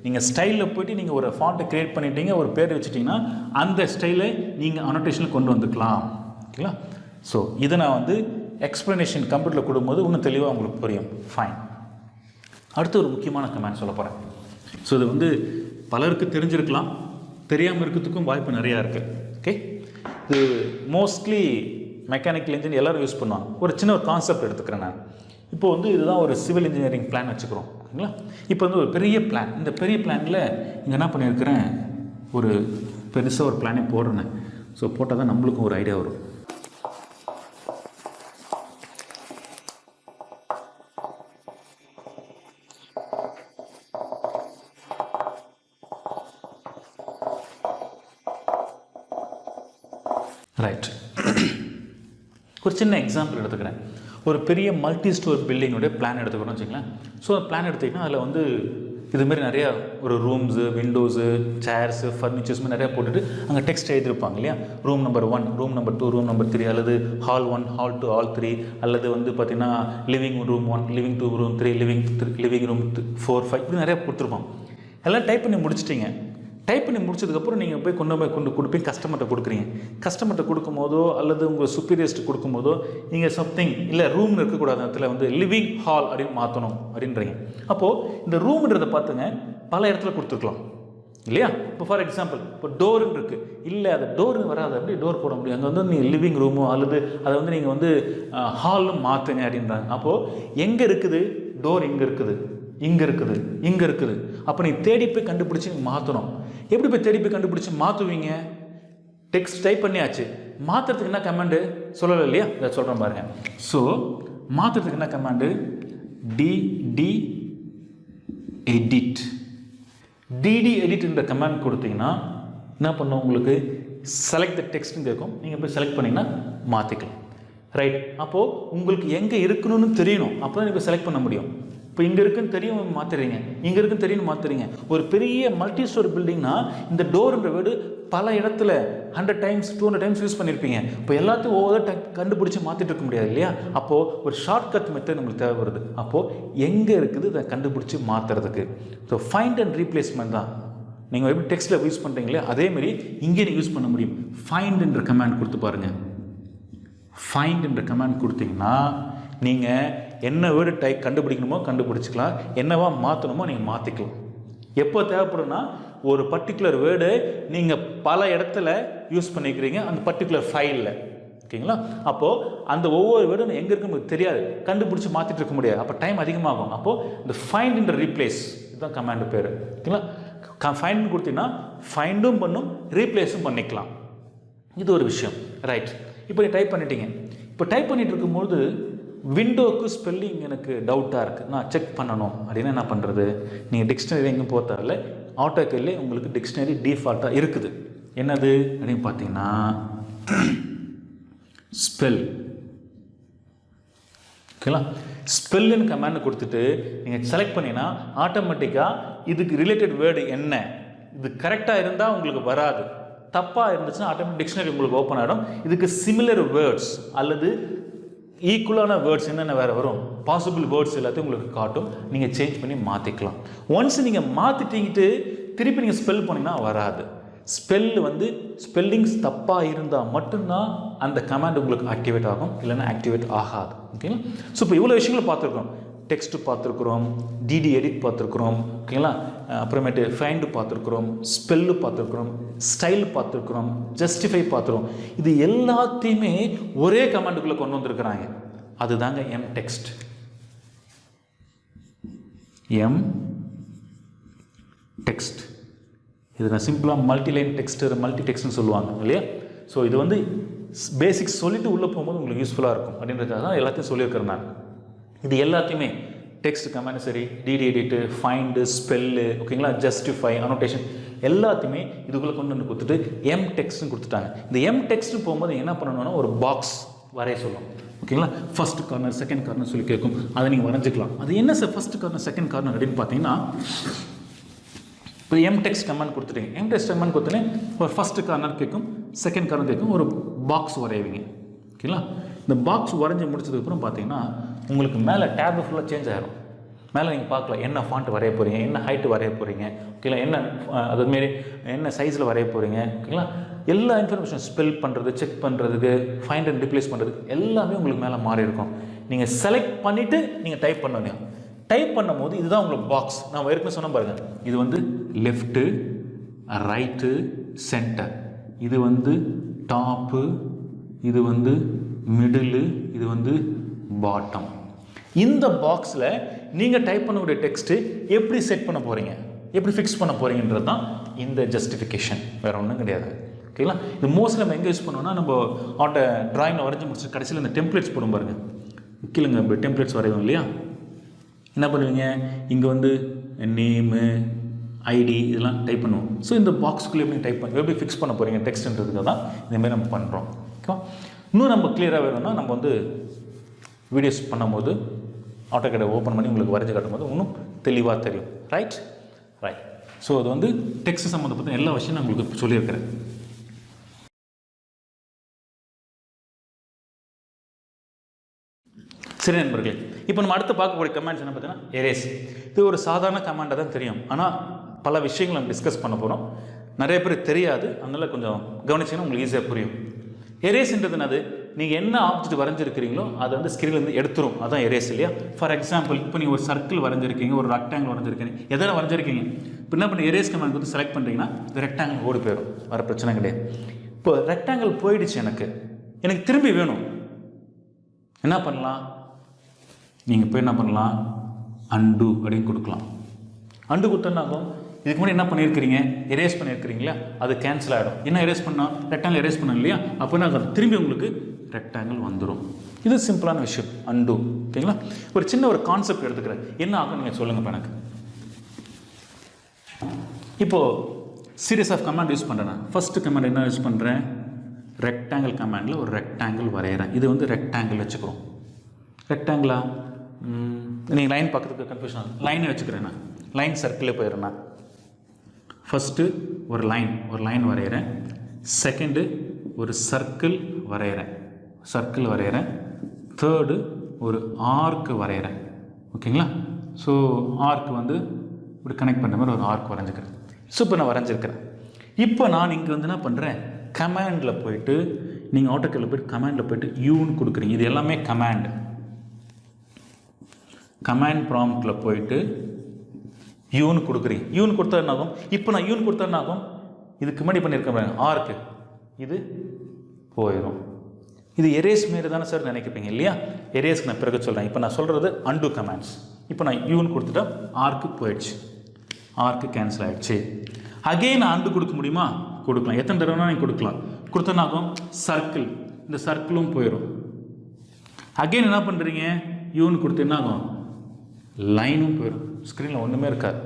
நீங்கள் ஸ்டைலில் போய்ட்டு நீங்கள் ஒரு ஃபாண்ட்டை க்ரியேட் பண்ணிட்டீங்க, ஒரு பேர் வச்சுட்டிங்கன்னா அந்த ஸ்டைலை நீங்கள் அனோட்டேஷனில் கொண்டு வந்துக்கலாம். ஓகேங்களா? ஸோ இதை நான் வந்து எக்ஸ்ப்ளனேஷன் கம்ப்யூட்டரில் கொடுக்கும்போது இன்னும் தெளிவாக உங்களுக்கு புரியும். ஃபைன். அடுத்து ஒரு முக்கியமான கமெண்ட் சொல்ல போகிறேன். ஸோ இது வந்து பலருக்கு தெரிஞ்சிருக்கலாம், தெரியாமல் இருக்கிறதுக்கும் வாய்ப்பு நிறையா இருக்குது. ஓகே, இது மோஸ்ட்லி மெக்கானிக்கல் இன்ஜினியர் எல்லோரும் யூஸ் பண்ணுவாங்க. ஒரு சின்ன ஒரு கான்செப்ட் எடுத்துக்கிறேன் நான். இப்போ வந்து இதுதான் ஒரு சிவில் இன்ஜினியரிங் பிளான் வச்சுக்கிறோம். ஓகேங்களா? இப்போ வந்து ஒரு பெரிய பிளான், இந்த பெரிய பிளானில் இங்கே என்ன பண்ணியிருக்கிறேன், ஒரு பெருசாக ஒரு பிளானே போடுறேன். ஸோ போட்டால் தான் நம்மளுக்கும் ஒரு ஐடியா வரும். ரைட், ஒரு சின்ன எக்ஸாம்பிள் எடுத்துக்கிறேன். ஒரு பெரிய மல்டி ஸ்டோர் பில்டிங்குடைய பிளான் எடுத்துக்கணும்னு வச்சுங்களேன். ஸோ பிளான் எடுத்திங்கன்னா அதில் வந்து இதுமாரி நிறையா ஒரு ரூம்ஸு, விண்டோஸு, சேர்ஸு, ஃபர்னிச்சர்ஸ் நிறையா போட்டுட்டு அங்கே டெக்ஸ்ட் எழுதியிருப்பாங்க இல்லையா. Room number 1, room number 2, room number 3, அல்லது ஹால் 1, ஹால் 2, ஹால் 3, அல்லது வந்து பார்த்திங்கன்னா living room 1, living 2, room 3, living room 4, 5 இப்படி நிறையா கொடுத்துருப்பாங்க. எல்லாம் டைப் பண்ணி முடிச்சிட்டிங்க. டைப் பண்ணி முடிச்சதுக்கப்புறம் நீங்கள் போய் கொண்டு கொடுப்பீங்க, கஸ்டமர்கிட்ட கொடுக்குறீங்க. கஸ்டமர்கிட்ட கொடுக்கும்போதோ அல்லது உங்கள் சுப்பீரியர்ஸ்ட்டு கொடுக்கும்போதோ நீங்கள் சம்திங் இல்லை ரூம்னு இருக்கக்கூடாது, இடத்துல வந்து லிவிங் ஹால் அப்படின்னு மாற்றணும் அப்படின்றீங்க. அப்போது இந்த ரூம்ன்றதை பார்த்துங்க பல இடத்துல கொடுத்துருக்கலாம் இல்லையா. இப்போ ஃபார் எக்ஸாம்பிள் இப்போ டோருன்னு இருக்குது, இல்லை அது டோர்னு வராது, அப்படி டோர் போட முடியும். அங்கே வந்து நீங்கள் லிவிங் ரூமோ அல்லது அதை வந்து நீங்கள் வந்து ஹாலும் மாற்றுங்க அப்படின்றாங்க. அப்போது எங்கே இருக்குது டோர், இங்கே இருக்குது, இங்கே இருக்குது, இங்கே இருக்குது. அப்போ நீ தேடி போய் கண்டுபிடிச்சி மாற்றணும். எப்படி போய் தேடி போய் கண்டுபிடிச்சி மாற்றுவீங்க? டெக்ஸ்ட் டைப் பண்ணியாச்சு, மாற்றுறதுக்கு என்ன கமாண்டு சொல்லலை இல்லையா, இதை சொல்கிறேன் பாருங்கள். ஸோ மாற்றுறதுக்கு என்ன கமாண்டு, டிடி எடிட். டிடி எடிட்ன்ற கமாண்ட் கொடுத்தீங்கன்னா என்ன பண்ணும், உங்களுக்கு செலக்ட் த டெக்ஸ்ட்னு கேட்கும். நீங்கள் போய் செலக்ட் பண்ணிங்கன்னா மாற்றிக்கலாம். ரைட், அப்போது உங்களுக்கு எங்கே இருக்கணும்னு தெரியணும், அப்போ தான் நீங்கள் செலக்ட் பண்ண முடியும். இப்போ இங்கே இருக்குன்னு தெரியும் மாற்றுறீங்க, இங்கே இருக்குன்னு தெரியும் மாற்றுறீங்க. ஒரு பெரிய மல்டி ஸ்டோர் பில்டிங்னா இந்த டோர்ன்ற வீடு பல இடத்துல 100 times 200 times யூஸ் பண்ணியிருப்பீங்க. இப்போ எல்லாத்தையும் ஒவ்வொரு கண்டுபிடிச்சி மாற்றிட்டு இருக்க முடியாது இல்லையா. அப்போது ஒரு ஷார்ட்கட் மெத்தட் நம்மளுக்கு தேவைப்படுது. அப்போது எங்கே இருக்குது அதை கண்டுபிடிச்சி மாற்றுறதுக்கு. ஸோ ஃபைண்ட் அண்ட் ரீப்ளேஸ்மெண்ட் தான். நீங்கள் எப்படி டெக்ஸ்ட்டில் யூஸ் பண்ணுறீங்களே அதேமாரி இங்கே நீங்கள் யூஸ் பண்ண முடியும். ஃபைண்டுன்ற கமாண்ட் கொடுத்து பாருங்கள். ஃபைண்டுன்ற கமாண்ட் கொடுத்தீங்கன்னா நீங்கள் என்ன வேர்டு டைப் கண்டுபிடிக்கணுமோ கண்டுபிடிச்சிக்கலாம், என்னவா மாற்றணுமோ நீங்கள் மாற்றிக்கலாம். எப்போ தேவைப்படும்னா ஒரு பர்டிகுலர் வேர்டு நீங்கள் பல இடத்துல யூஸ் பண்ணிக்கிறீங்க அந்த பர்டிகுலர் ஃபைலில். ஓகேங்களா? அப்போது அந்த ஒவ்வொரு வேர்டும் எங்கே இருக்குன்னு உங்களுக்கு தெரியாது, கண்டுபிடிச்சி மாற்றிட்டு இருக்க முடியாது, அப்போ டைம் அதிகமாகும். அப்போது இந்த ஃபைண்ட் இன் ரீப்ளேஸ் இதுதான் கமாண்டு பேர். ஓகேங்களா? ஃபைண்ட் கொடுத்தீங்கன்னா ஃபைண்டும் பண்ணும் ரீப்ளேஸும் பண்ணிக்கலாம். இது ஒரு விஷயம். ரைட், இப்போ டைப் பண்ணிட்டீங்க. இப்போ டைப் பண்ணிட்டு இருக்கும்போது விண்டோக்கு ஸ்பெல்லிங் எனக்கு டவுட்டாக இருக்குது, நான் செக் பண்ணணும் அப்படின்னா என்ன பண்ணுறது? நீங்கள் டிக்ஷனரி எங்கே போகிறதில்ல, ஆட்டோகேட்லேயே உங்களுக்கு டிக்ஷனரி டிஃபால்ட்டாக இருக்குது. என்னது அப்படின்னு பார்த்தீங்கன்னா ஸ்பெல். ஓகேங்களா? ஸ்பெல்லுன்னு கமாண்ட் கொடுத்துட்டு நீங்கள் செலக்ட் பண்ணிங்கன்னா ஆட்டோமேட்டிக்காக இதுக்கு ரிலேட்டட் வேர்டு என்ன, இது கரெக்டாக இருந்தால் உங்களுக்கு வராது, தப்பாக இருந்துச்சுன்னா ஆட்டோமேட்டிக் டிக்ஷனரி உங்களுக்கு ஓப்பன் ஆகிடும். இதுக்கு சிமிலர் வேர்ட்ஸ் அல்லது ஈக்குவலான வேர்ட்ஸ் என்னென்ன வேறு வரும், பாசிபிள் வேர்ட்ஸ் எல்லாத்தையும் உங்களுக்கு காட்டும். நீங்கள் சேஞ்ச் பண்ணி மாற்றிக்கலாம். ஒன்ஸ் நீங்கள் மாற்றிட்டீங்கிட்டு திருப்பி நீங்கள் ஸ்பெல் பண்ணிங்கன்னா வராது. ஸ்பெல்லிங்ஸ் தப்பாக இருந்தால் மட்டும்தான் அந்த கமாண்ட் உங்களுக்கு ஆக்டிவேட் ஆகும், இல்லைன்னா ஆக்டிவேட் ஆகாது. ஓகேங்களா? ஸோ இப்போ இவ்வளோ விஷயங்களை பார்த்துருக்கோம். டெக்ஸ்ட் பார்த்துருக்குறோம், டிடி எடிட் பார்த்துருக்குறோம், ஓகேங்களா? அப்புறமேட்டு ஃபைண்டு பார்த்துருக்குறோம், ஸ்பெல்லு பார்த்துருக்குறோம், ஸ்டைல் பார்த்துருக்குறோம், ஜஸ்டிஃபை பார்த்துருக்கோம். இது எல்லாத்தையுமே ஒரே கமாண்டுக்குள்ளே கொண்டு வந்திருக்கிறாங்க. அதுதாங்க எம் டெக்ஸ்ட். எம் டெக்ஸ்ட் இது நான் சிம்பிளாக மல்டிலைன் டெக்ஸ்ட், மல்டி டெக்ஸ்ட்னு சொல்லுவாங்க இல்லையா? ஸோ இது வந்து பேசிக்ஸ் சொல்லிட்டு உள்ளே போகும்போது உங்களுக்கு யூஸ்ஃபுல்லாக இருக்கும் அப்படின்றதுக்காக தான் எல்லாத்தையும் சொல்லியிருக்கிறேன் நான். இது எல்லாத்தையுமே டெக்ஸ்ட் கமாண்ட் சரி, டிடி எடிட்டு, ஃபைண்டு, ஸ்பெல்லு, ஓகேங்களா, ஜஸ்டிஃபை, அனோட்டேஷன் எல்லாத்தையுமே இதுக்குள்ளே கொண்டு வந்து கொடுத்துட்டு எம் டெக்ஸ்ட்னு கொடுத்துட்டாங்க. இந்த எம் டெக்ஸ்ட்னு போகும்போது என்ன பண்ணணும்னா ஒரு பாக்ஸ் வரைய சொல்லும். ஓகேங்களா? ஃபர்ஸ்ட் கார்னர், செகண்ட் கார்னர் சொல்லி கேட்கும். அதை நீங்கள் வரைஞ்சிக்கலாம். அது என்ன sir first corner, second corner அப்படின்னு பார்த்தீங்கன்னா, இப்போ எம் டெக்ஸ்ட் கமாண்ட் கொடுத்துட்டீங்க. எம் டெக்ஸ்ட் கமாண்ட் கொடுத்தோன்னே ஒரு ஃபர்ஸ்ட் கார்னர் கேட்கும், செகண்ட் கார்னர் கேட்கும், ஒரு பாக்ஸ் வரைவீங்க. ஓகேங்களா? இந்த பாக்ஸ் வரைஞ்சி முடிச்சதுக்கப்புறம் பார்த்தீங்கன்னா உங்களுக்கு மேலே டேப் ஃபுல்லாக சேஞ்ச் ஆகிடும். மேலே நீங்கள் பார்க்கலாம் என்ன ஃபாண்ட் வரைய போகிறீங்க, என்ன ஹைட்டு வரைய போகிறீங்க, ஓகேங்களா, என்ன அதுமாரி என்ன சைஸில் வரைய போகிறீங்க, ஓகேங்களா, எல்லா இன்ஃபர்மேஷன் ஸ்பெல் பண்ணுறது, செக் பண்ணுறதுக்கு, ஃபைண்ட் அண்ட் ரிப்ளேஸ் பண்ணுறதுக்கு எல்லாமே உங்களுக்கு மேலே மாறி இருக்கும். நீங்கள் செலக்ட் பண்ணிவிட்டு நீங்கள் டைப் பண்ணுவீங்க. டைப் பண்ணும் போது இதுதான் உங்களுக்கு பாக்ஸ். நான் ஏற்கனவே சொன்ன பாருங்கள், இது வந்து லெஃப்ட்டு, ரைட்டு, சென்டர், இது வந்து டாப்பு, இது வந்து மிடிலு, இது வந்து பாட்டம். இந்த பாக்ஸில் நீங்கள் டைப் பண்ணக்கூடிய டெக்ஸ்ட்டு எப்படி செட் பண்ண போகிறீங்க, எப்படி ஃபிக்ஸ் பண்ண போகிறீங்கன்றது தான் இந்த ஜஸ்டிஃபிகேஷன், வேறு ஒன்றும் கிடையாது. ஓகேங்களா? இது மோஸ்ட்லி நம்ம எங்கே யூஸ் பண்ணுவோம்னா, நம்ம ட்ராயிங்கில் வரைஞ்சி முடிச்சு கடைசியில் இந்த டெம்ப்ளேட்ஸ் போடும் பாருங்கள், கீழேங்க இப்போ டெம்ப்ளேட்ஸ் வரைவோம் இல்லையா? என்ன பண்ணுவீங்க, இங்கே வந்து நேமு, ஐடி இதெல்லாம் டைப் பண்ணுவோம். ஸோ இந்த பாக்ஸ்க்குள்ளே எப்படி டைப் பண்ணி எப்படி ஃபிக்ஸ் பண்ண போகிறீங்க டெக்ஸ்ட்ன்றதுக்காக தான் இதேமாதிரி நம்ம பண்ணுறோம். ஓகே, இன்னும் நம்ம கிளியராக வேணும்னா நம்ம வந்து வீடியோஸ் பண்ணும்போது ஆட்டோகேடை ஓப்பன் பண்ணி உங்களுக்கு வரைஞ்சி காட்டும்போது இன்னும் தெளிவாக தெரியும். ரைட். ஸோ அது வந்து டெக்ஸ்ட் சம்மந்தப்பட்ட எல்லா விஷயம் நான் உங்களுக்கு சொல்லியிருக்கிறேன். சரி நண்பர்களே, இப்போ நம்ம அடுத்து பார்க்கக்கூடிய கமாண்ட்ஸ் என்ன பார்த்தீங்கன்னா எரேஸ். இது ஒரு சாதாரண கமாண்டாக தான் தெரியும், ஆனால் பல விஷயங்கள் நம்ம டிஸ்கஸ் பண்ண போகிறோம். நிறைய பேர் தெரியாது, அதனால் கொஞ்சம் கவனிச்சிங்கன்னா உங்களுக்கு ஈஸியாக புரியும். எரேஸ்ன்றது என்னது, நீங்கள் என்ன ஆப்ஜெக்ட் வரைஞ்சிருக்கிறீங்களோ அதை வந்து ஸ்க்ரீன்லேருந்து எடுத்துரும், அதுதான் எரேஸ் இல்லையா? ஃபார் எக்ஸாம்பிள், இப்போ நீங்கள் ஒரு சர்க்கிள் வரைஞ்சிருக்கீங்க, ஒரு ரெக்டாங்கிள் வரைஞ்சிருக்கீங்க, எதில் வரைஞ்சிருக்கீங்க, இப்போ என்ன பண்ணி எரேஸ் கமாண்ட் வந்து செலக்ட் பண்ணுறீங்கன்னா இந்த ரெக்டாங்கிள் ஓடி போயிடும், வர பிரச்சனை கிடையாது. இப்போ ரெக்டாங்கிள் போயிடுச்சு, எனக்கு திரும்பி வேணும், என்ன பண்ணலாம், நீங்கள் போய் என்ன பண்ணலாம், அண்டு அப்படின்னு கொடுக்கலாம். அண்டு கொடுத்தோன்னாகும் இதுக்கு முன்னாடி என்ன பண்ணியிருக்கிறீங்க, எரேஸ் பண்ணியிருக்கிறீங்களா, அது கேன்சல் ஆகிடும். என்ன எரேஸ் பண்ணால் ரெக்டாங்கிள் எரேஸ் பண்ணோம் இல்லையா, அப்போ என்ன திரும்பி உங்களுக்கு ரெக்டாங்கிள் வந்துடும். இது சிம்பிளான விஷயம், அண்டு. ஓகேங்களா? ஒரு சின்ன ஒரு கான்செப்ட் எடுத்துக்கிறேன், என்ன ஆகும் நீங்கள் சொல்லுங்கள் எனக்கு. இப்போது சீரியஸ் ஆஃப் கமாண்ட் யூஸ் பண்ணுறேன். நான் ஃபஸ்ட்டு கமாண்ட் என்ன யூஸ் பண்ணுறேன், ரெக்டாங்கிள் கமாண்டில் ஒரு ரெக்டாங்கிள் வரைகிறேன். இது வந்து ரெக்டாங்கிள் வச்சுக்கிறோம். ரெக்டாங்கிளா, நீங்கள் லைன் பக்கத்துக்கு கன்ஃபியூஷன் ஆகும், லைனை வச்சுக்கிறேன். நான் லைன் சர்க்கிளே போயிடுறேன். நான் ஃபஸ்ட்டு ஒரு லைன் வரைகிறேன். செகண்டு ஒரு சர்க்கிள் வரைகிறேன். தேர்டு ஒரு ஆர்க்கு வரைகிறேன். ஓகேங்களா? ஸோ ஆர்க்கு வந்து இப்படி கனெக்ட் பண்ணுற மாதிரி ஒரு ஆர்க் வரைஞ்சிக்கிறேன். ஸோ இப்போ நான் வரைஞ்சிருக்கிறேன். இப்போ நான் இங்கே வந்து என்ன பண்ணுறேன், கமாண்டில் போயிட்டு, நீங்கள் ஆட்டோகேடில் போய்ட்டு கமாண்டில் போய்ட்டு யூன்னு கொடுக்குறீங்க. இது எல்லாமே கமாண்ட் ப்ராம்ப்டில் போயிட்டு யூன்னு கொடுக்குறீங்க. யூன்னு கொடுத்தா என்ன ஆகும், இப்போ நான் யூன்னு கொடுத்தா என்ன ஆகும், இதுக்கு முன்னாடி பண்ணியிருக்கேன் ஆர்க்கு, இது போயிடும். இது எரேஸ் மாரி தானே சார் நினைக்கிறீங்க இல்லையா? எரேஸ்க்கு நான் பிறகு சொல்கிறேன். இப்போ நான் சொல்கிறது அண்டு கமாண்ட்ஸ். இப்போ நான் யூன்னு கொடுத்துட்டா ஆர்க்கு போயிடுச்சு, ஆர்க்கு கேன்சல் ஆகிடுச்சு. அகெயின் நான் அண்டு கொடுக்க முடியுமா, கொடுக்கலாம். எத்தனை தடவைனா நீங்கள் கொடுக்கலாம். கொடுத்தனாகும் சர்க்கிள், இந்த சர்க்கிளும் போயிடும். அகைன் என்ன பண்ணுறீங்க, யூன்னு கொடுத்து என்ன ஆகும், லைனும் போயிடும், ஸ்க்ரீனில் ஒன்றுமே இருக்காது.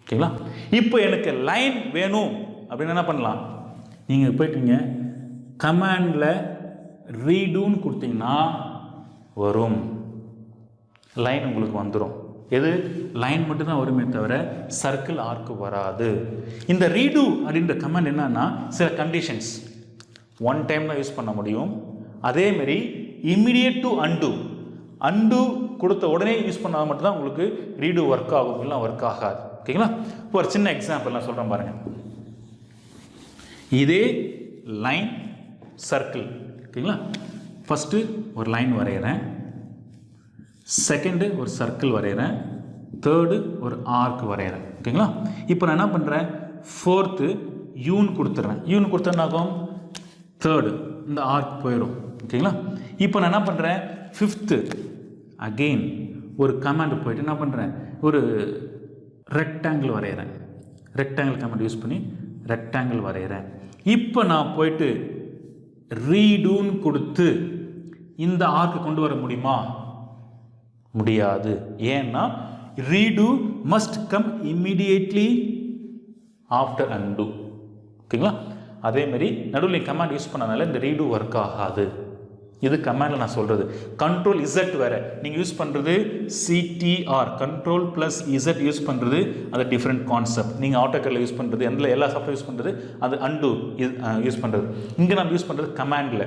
ஓகேங்களா? இப்போ எனக்கு லைன் வேணும் அப்படின்னு என்ன பண்ணலாம், நீங்கள் போயிட்டீங்க கமாண்டில் ரீடூன்னு கொடுத்தீங்கன்னா வரும், லைன் உங்களுக்கு வந்துடும். எது, லைன் மட்டும்தான் வருமே தவிர சர்க்கிள் ஆர்க்கு வராது. இந்த ரீடூ அப்படின்ற கமாண்ட் என்னன்னா சில கண்டிஷன்ஸ், ஒன் டைம் தான் யூஸ் பண்ண முடியும். அதேமாரி இமிடியேட் டு அன்டூ, அன்டூ கொடுத்த உடனே யூஸ் பண்ணால் மட்டும்தான் உங்களுக்கு ரீடூ ஒர்க் ஆகும், இல்லை ஒர்க் ஆகாது. ஓகேங்களா? இப்போ ஒரு சின்ன எக்ஸாம்பிள் நான் சொல்கிறேன் பாருங்கள். இதே லைன் சர்க்கிள். ஓகேங்களா? ஃபஸ்ட்டு ஒரு லைன் வரைகிறேன், செகண்டு ஒரு சர்க்கிள் வரைகிறேன், தேர்டு ஒரு ஆர்க் வரைகிறேன். ஓகேங்களா? இப்போ நான் என்ன பண்ணுறேன், ஃபோர்த்து யூன்னு கொடுத்துட்றேன். யூன்னு கொடுத்தேன்னாகும் தேர்டு இந்த ஆர்க் போயிடும். ஓகேங்களா? இப்போ நான் என்ன பண்ணுறேன், ஃபிஃப்த்து அகெயின் ஒரு கமாண்ட் போயிட்டு என்ன பண்ணுறேன், ஒரு ரெக்டாங்கிள் வரைகிறேன். ரெக்டாங்கிள் கமாண்ட் யூஸ் பண்ணி ரெக்டாங்கிள் வரைகிறேன். இப்போ நான் போயிட்டு ரீடூன்னு கொடுத்து இந்த ஆர்க்கு கொண்டு வர முடியுமா, முடியாது. ஏன்னா redo must come இம்மிடியேட்லி after undo. ஓகேங்களா? அதேமாரி நடுவில் கமாண்ட் யூஸ் பண்ணனால இந்த ரீடூ ஒர்க் ஆகாது. இது கமாண்டில் நான் சொல்கிறது. கண்ட்ரோல் இசட் வேறு நீங்கள் யூஸ் பண்ணுறது, CTR control plus Z use பண்ணுறது அது டிஃப்ரெண்ட் கான்செப்ட். நீங்கள் ஆட்டோகேடில் யூஸ் பண்ணுறது, எந்த எல்லா சாஃப்ட்வேர் யூஸ் பண்ணுறது அது அன்டூ யூஸ் பண்ணுறது. இங்கே நம்ம யூஸ் பண்ணுறது கமாண்டில்.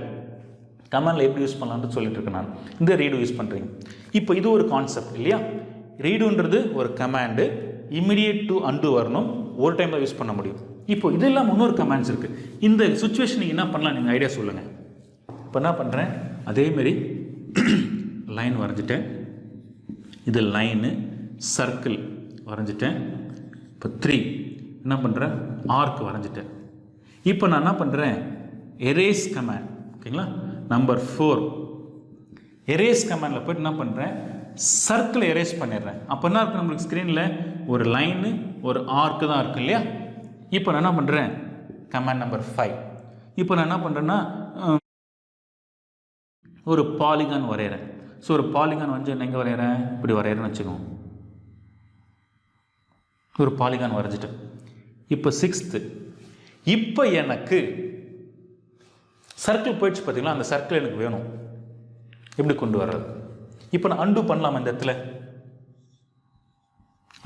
கமாண்டில் எப்படி யூஸ் பண்ணலான்னு சொல்லிட்டு இருக்கேன் நான். இந்த ரீடூ யூஸ் பண்ணுறீங்க. இப்போ இது ஒரு கான்செப்ட் இல்லையா? ரீடூன்றது ஒரு கமாண்டு, இமிடியேட் டு அன்டூ வரணும், ஒரு டைம் தான் யூஸ் பண்ண முடியும். இப்போ இது இல்லாமல் இன்னொரு கமாண்ட்ஸ் இருக்குது. இந்த சுச்சுவேஷன் நீங்கள் என்ன பண்ணலாம், நீங்கள் ஐடியா சொல்லுங்கள். இப்போ என்ன பண்ணுறேன், அதேமாரி லைன் வரைஞ்சிட்டேன், இது லைனு சர்க்கிள் வரைஞ்சிட்டேன். இப்போ 3 என்ன பண்ணுறேன், ஆர்க் வரைஞ்சிட்டேன். இப்போ நான் என்ன பண்ணுறேன், எரேஸ் கமாண்ட். ஓகேங்களா? நம்பர் 4 எரேஸ் கமாண்டில் போய்ட்டு என்ன பண்ணுறேன், சர்க்கிளை எரேஸ் பண்ணிடுறேன். அப்போ என்ன இருக்குது நம்மளுக்கு ஸ்க்ரீனில், ஒரு லைனு ஒரு ஆர்க்கு தான் இருக்குது இல்லையா? இப்போ நான் என்ன பண்ணுறேன், கமாண்ட் நம்பர் 5. இப்போ நான் என்ன பண்ணுறேன்னா ஒரு பாலிகான் வரைகிறேன். ஸோ ஒரு பாலிகான் வந்து எங்கே வரைகிறேன், இப்படி வரைகிறேன்னு வச்சுக்கோங்க. ஒரு பாலிகான் வரைஞ்சிட்டேன். இப்போ 6th, இப்போ எனக்கு சர்க்கிள் போயிடுச்சு பார்த்தீங்களா, அந்த சர்க்கிள் எனக்கு வேணும், எப்படி கொண்டு வர்றது? இப்போ நான் அன்டூ பண்ணலாமா, இந்த இடத்துல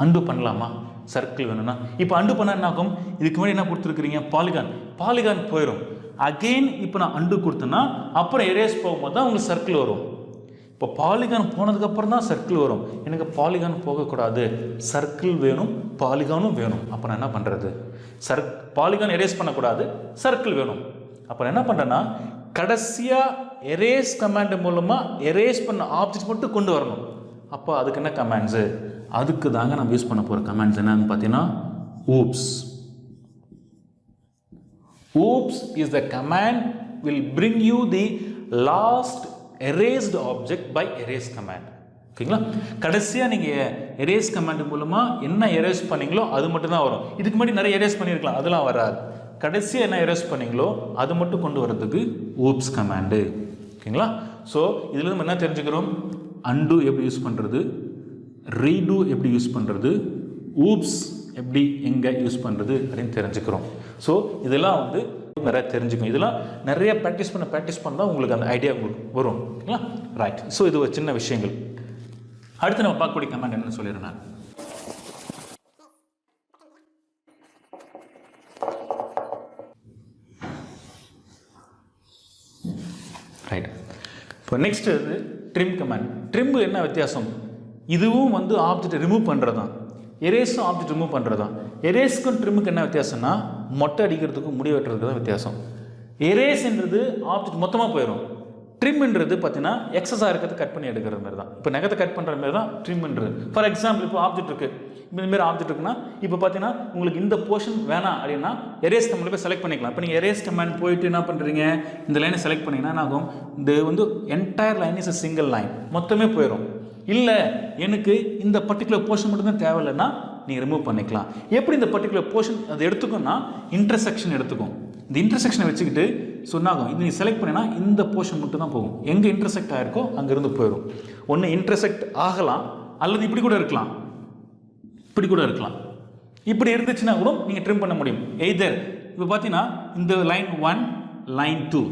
அன்டூ பண்ணலாமா, சர்க்கிள் வேணும்னா? இப்போ அன்டூ பண்ணால் என்ன ஆகும், இதுக்கு முன்னாடி என்ன கொடுத்துருக்குறீங்க, பாலிகான், பாலிகான் போயிடும். அகெயின் இப்போ நான் அன்டூ கொடுத்தேன்னா அப்புறம் எரேஸ் போகும்போது தான் உங்களுக்கு சர்க்கிள் வரும். இப்போ பாலிகான் போனதுக்கப்புறம் தான் சர்க்கிள் வரும். எனக்கு பாலிகான் போகக்கூடாது, சர்க்கிள் வேணும், பாலிகானும் வேணும். அப்போ நான் என்ன பண்ணுறது, பாலிகான் எரேஸ் பண்ணக்கூடாது, சர்க்கிள் வேணும். அப்போ நான் என்ன பண்ணுறேன்னா கடைசியாக எரேஸ் கமாண்ட் மூலமாக எரேஸ் பண்ண ஆப்ஜெக்ட் மட்டும் கொண்டு வரணும். அப்போ அதுக்கு என்ன கமாண்ட்ஸு, அதுக்கு தாங்க நம்ம யூஸ் பண்ண போகிற கமாண்ட்ஸ் என்னன்னு பார்த்தீங்கன்னா oops. Oops is the command will bring you the last erased object by erase command. ஓகேங்களா? கடைசியாக நீங்கள் எரேஸ் கமாண்ட் மூலமாக என்ன எரேஸ் பண்ணீங்களோ அது மட்டும் தான் வரும். இதுக்கு முன்னாடி நிறைய எரேஸ் பண்ணியிருக்கலாம், அதெல்லாம் வராது. கடைசியாக என்ன எரேஸ் பண்ணீங்களோ அது மட்டும் கொண்டு வரதுக்கு oops கமாண்டு. ஓகேங்களா? ஸோ இதில் நம்ம என்ன தெரிஞ்சுக்கிறோம், அன்டூ எப்படி யூஸ் பண்ணுறது, ரீடூ எப்படி யூஸ் பண்ணுறது, oops எப்படி எங்கே யூஸ் பண்ணுறது அப்படின்னு தெரிஞ்சுக்கிறோம். ஸோ இதெல்லாம் வந்து நிறைய தெரிஞ்சுக்கணும். இதெல்லாம் நிறைய ப்ராக்டிஸ் பண்ணால் உங்களுக்கு அந்த ஐடியா உங்களுக்கு வரும். ஓகேங்களா? ரைட். ஸோ இது ஒரு சின்ன விஷயங்கள். அடுத்து நம்ம பார்க்கக்கூடிய கமெண்ட் என்னன்னு சொல்லிடுறேன் நான். ரைட். இப்போ நெக்ஸ்ட் வந்து ட்ரிம் கமாண்ட். ட்ரிம் என்ன வித்தியாசம், இதுவும் வந்து ஆப்ஜெக்ட் ரிமூவ் பண்ணுறது தான், எரேஸும் ஆப்ஜெக்ட் ரிமூவ் பண்ணுறது தான். எரேஸ்க்கும் ட்ரிம்முக்கு என்ன வித்தியாசம்னா மொட்டை அடிக்கிறதுக்கும் முடி வெட்டுறதுக்கு தான் வித்தியாசம். எரேஸ்ன்றது ஆப்ஜெக்ட் மொத்தமாக போயிடும், ட்ரிம்ன்றது பார்த்தீங்கன்னா எக்ஸஸாக இருக்கிறது கட் பண்ணி எடுக்கிற மாதிரி தான். இப்போ நகத்தை கட் பண்ணுற மாதிரி தான் ட்ரிம்ன்றது. ஃபார் எக்ஸாம்பிள் இப்போ ஆப்ஜெக்ட் இருக்குது, இப்போ இந்தமாரி ஆப்ஜெக்ட் இருக்குன்னா இப்போ பார்த்தீங்கன்னா உங்களுக்கு இந்த போர்ஷன் வேணாம் அப்படின்னா எரேஸ் கமாண்ட் போய் செலக்ட் பண்ணிக்கலாம். இப்போ நீங்கள் எரேஸ் கமாண்ட் போயிட்டு என்ன பண்ணுறீங்க, இந்த லைனை செலக்ட் பண்ணிங்கன்னா என்ன ஆகும், இந்த வந்து entire line is a single line, மொத்தமே போயிடும். இல்லை எனக்கு இந்த பர்டிகுலர் போர்ஷன் மட்டும்தான் தேவையில்லைன்னா நீங்கள் ரிமூவ் பண்ணிக்கலாம். எப்படி இந்த பர்டிகுலர் போர்ஷன் அது எடுத்துக்கும்னா இன்டர்செக்ஷன் எடுத்துக்கும். இந்த இன்டர்செக்ஷனை வச்சுக்கிட்டு சொன்னாகும் இது நீ செலக்ட் பண்ணினா இந்த போர்ஷன் மட்டும் தான் போகும். எங்கே இன்டர்செக்ட் ஆகிருக்கோ அங்கேருந்து போயிடும். ஒன்று இன்டர்செக்ட் ஆகலாம், அல்லது இப்படி கூட இருக்கலாம், இப்படி கூட இருக்கலாம். இப்படி இருந்துச்சுன்னா கூட நீங்கள் ட்ரிம் பண்ண முடியும். எய்தர் இப்போ பார்த்தீங்கன்னா இந்த லைன் 1 லைன் 2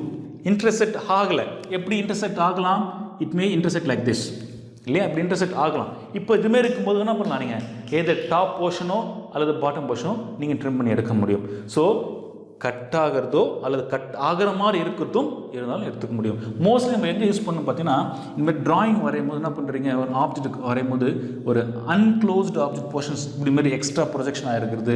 இன்டர்செக்ட் ஆகலை. எப்படி இன்டர்செக்ட் ஆகலாம்? It may intersect like this இல்லையா? இப்படி இன்டர்செக்ட் ஆகலாம். இப்போ இதுமாரி இருக்கும்போது என்ன பண்ணலாம்? நீங்கள் எய்தர் டாப் போர்ஷனோ அல்லது பாட்டம் போர்ஷனோ நீங்கள் ட்ரிம் பண்ணி எடுக்க முடியும். ஸோ கட் ஆகிறதோ அல்லது கட் ஆகிற மாதிரி இருக்கிறதும் இருந்தாலும் எடுத்துக்க முடியும். மோஸ்ட்லி நம்ம எங்கே யூஸ் பண்ணணும் பார்த்தீங்கன்னா, இந்த மாதிரி ட்ராயிங் வரையும் போது என்ன பண்ணுறீங்க, ஒரு ஆப்ஜெக்ட் வரையும் போது ஒரு அன்க்ளோஸ்டு ஆப்ஜெக்ட் போர்ஷன்ஸ் இப்படி மாதிரி எக்ஸ்ட்ரா ப்ரொஜெக்ஷன் ஆகிருக்கிறது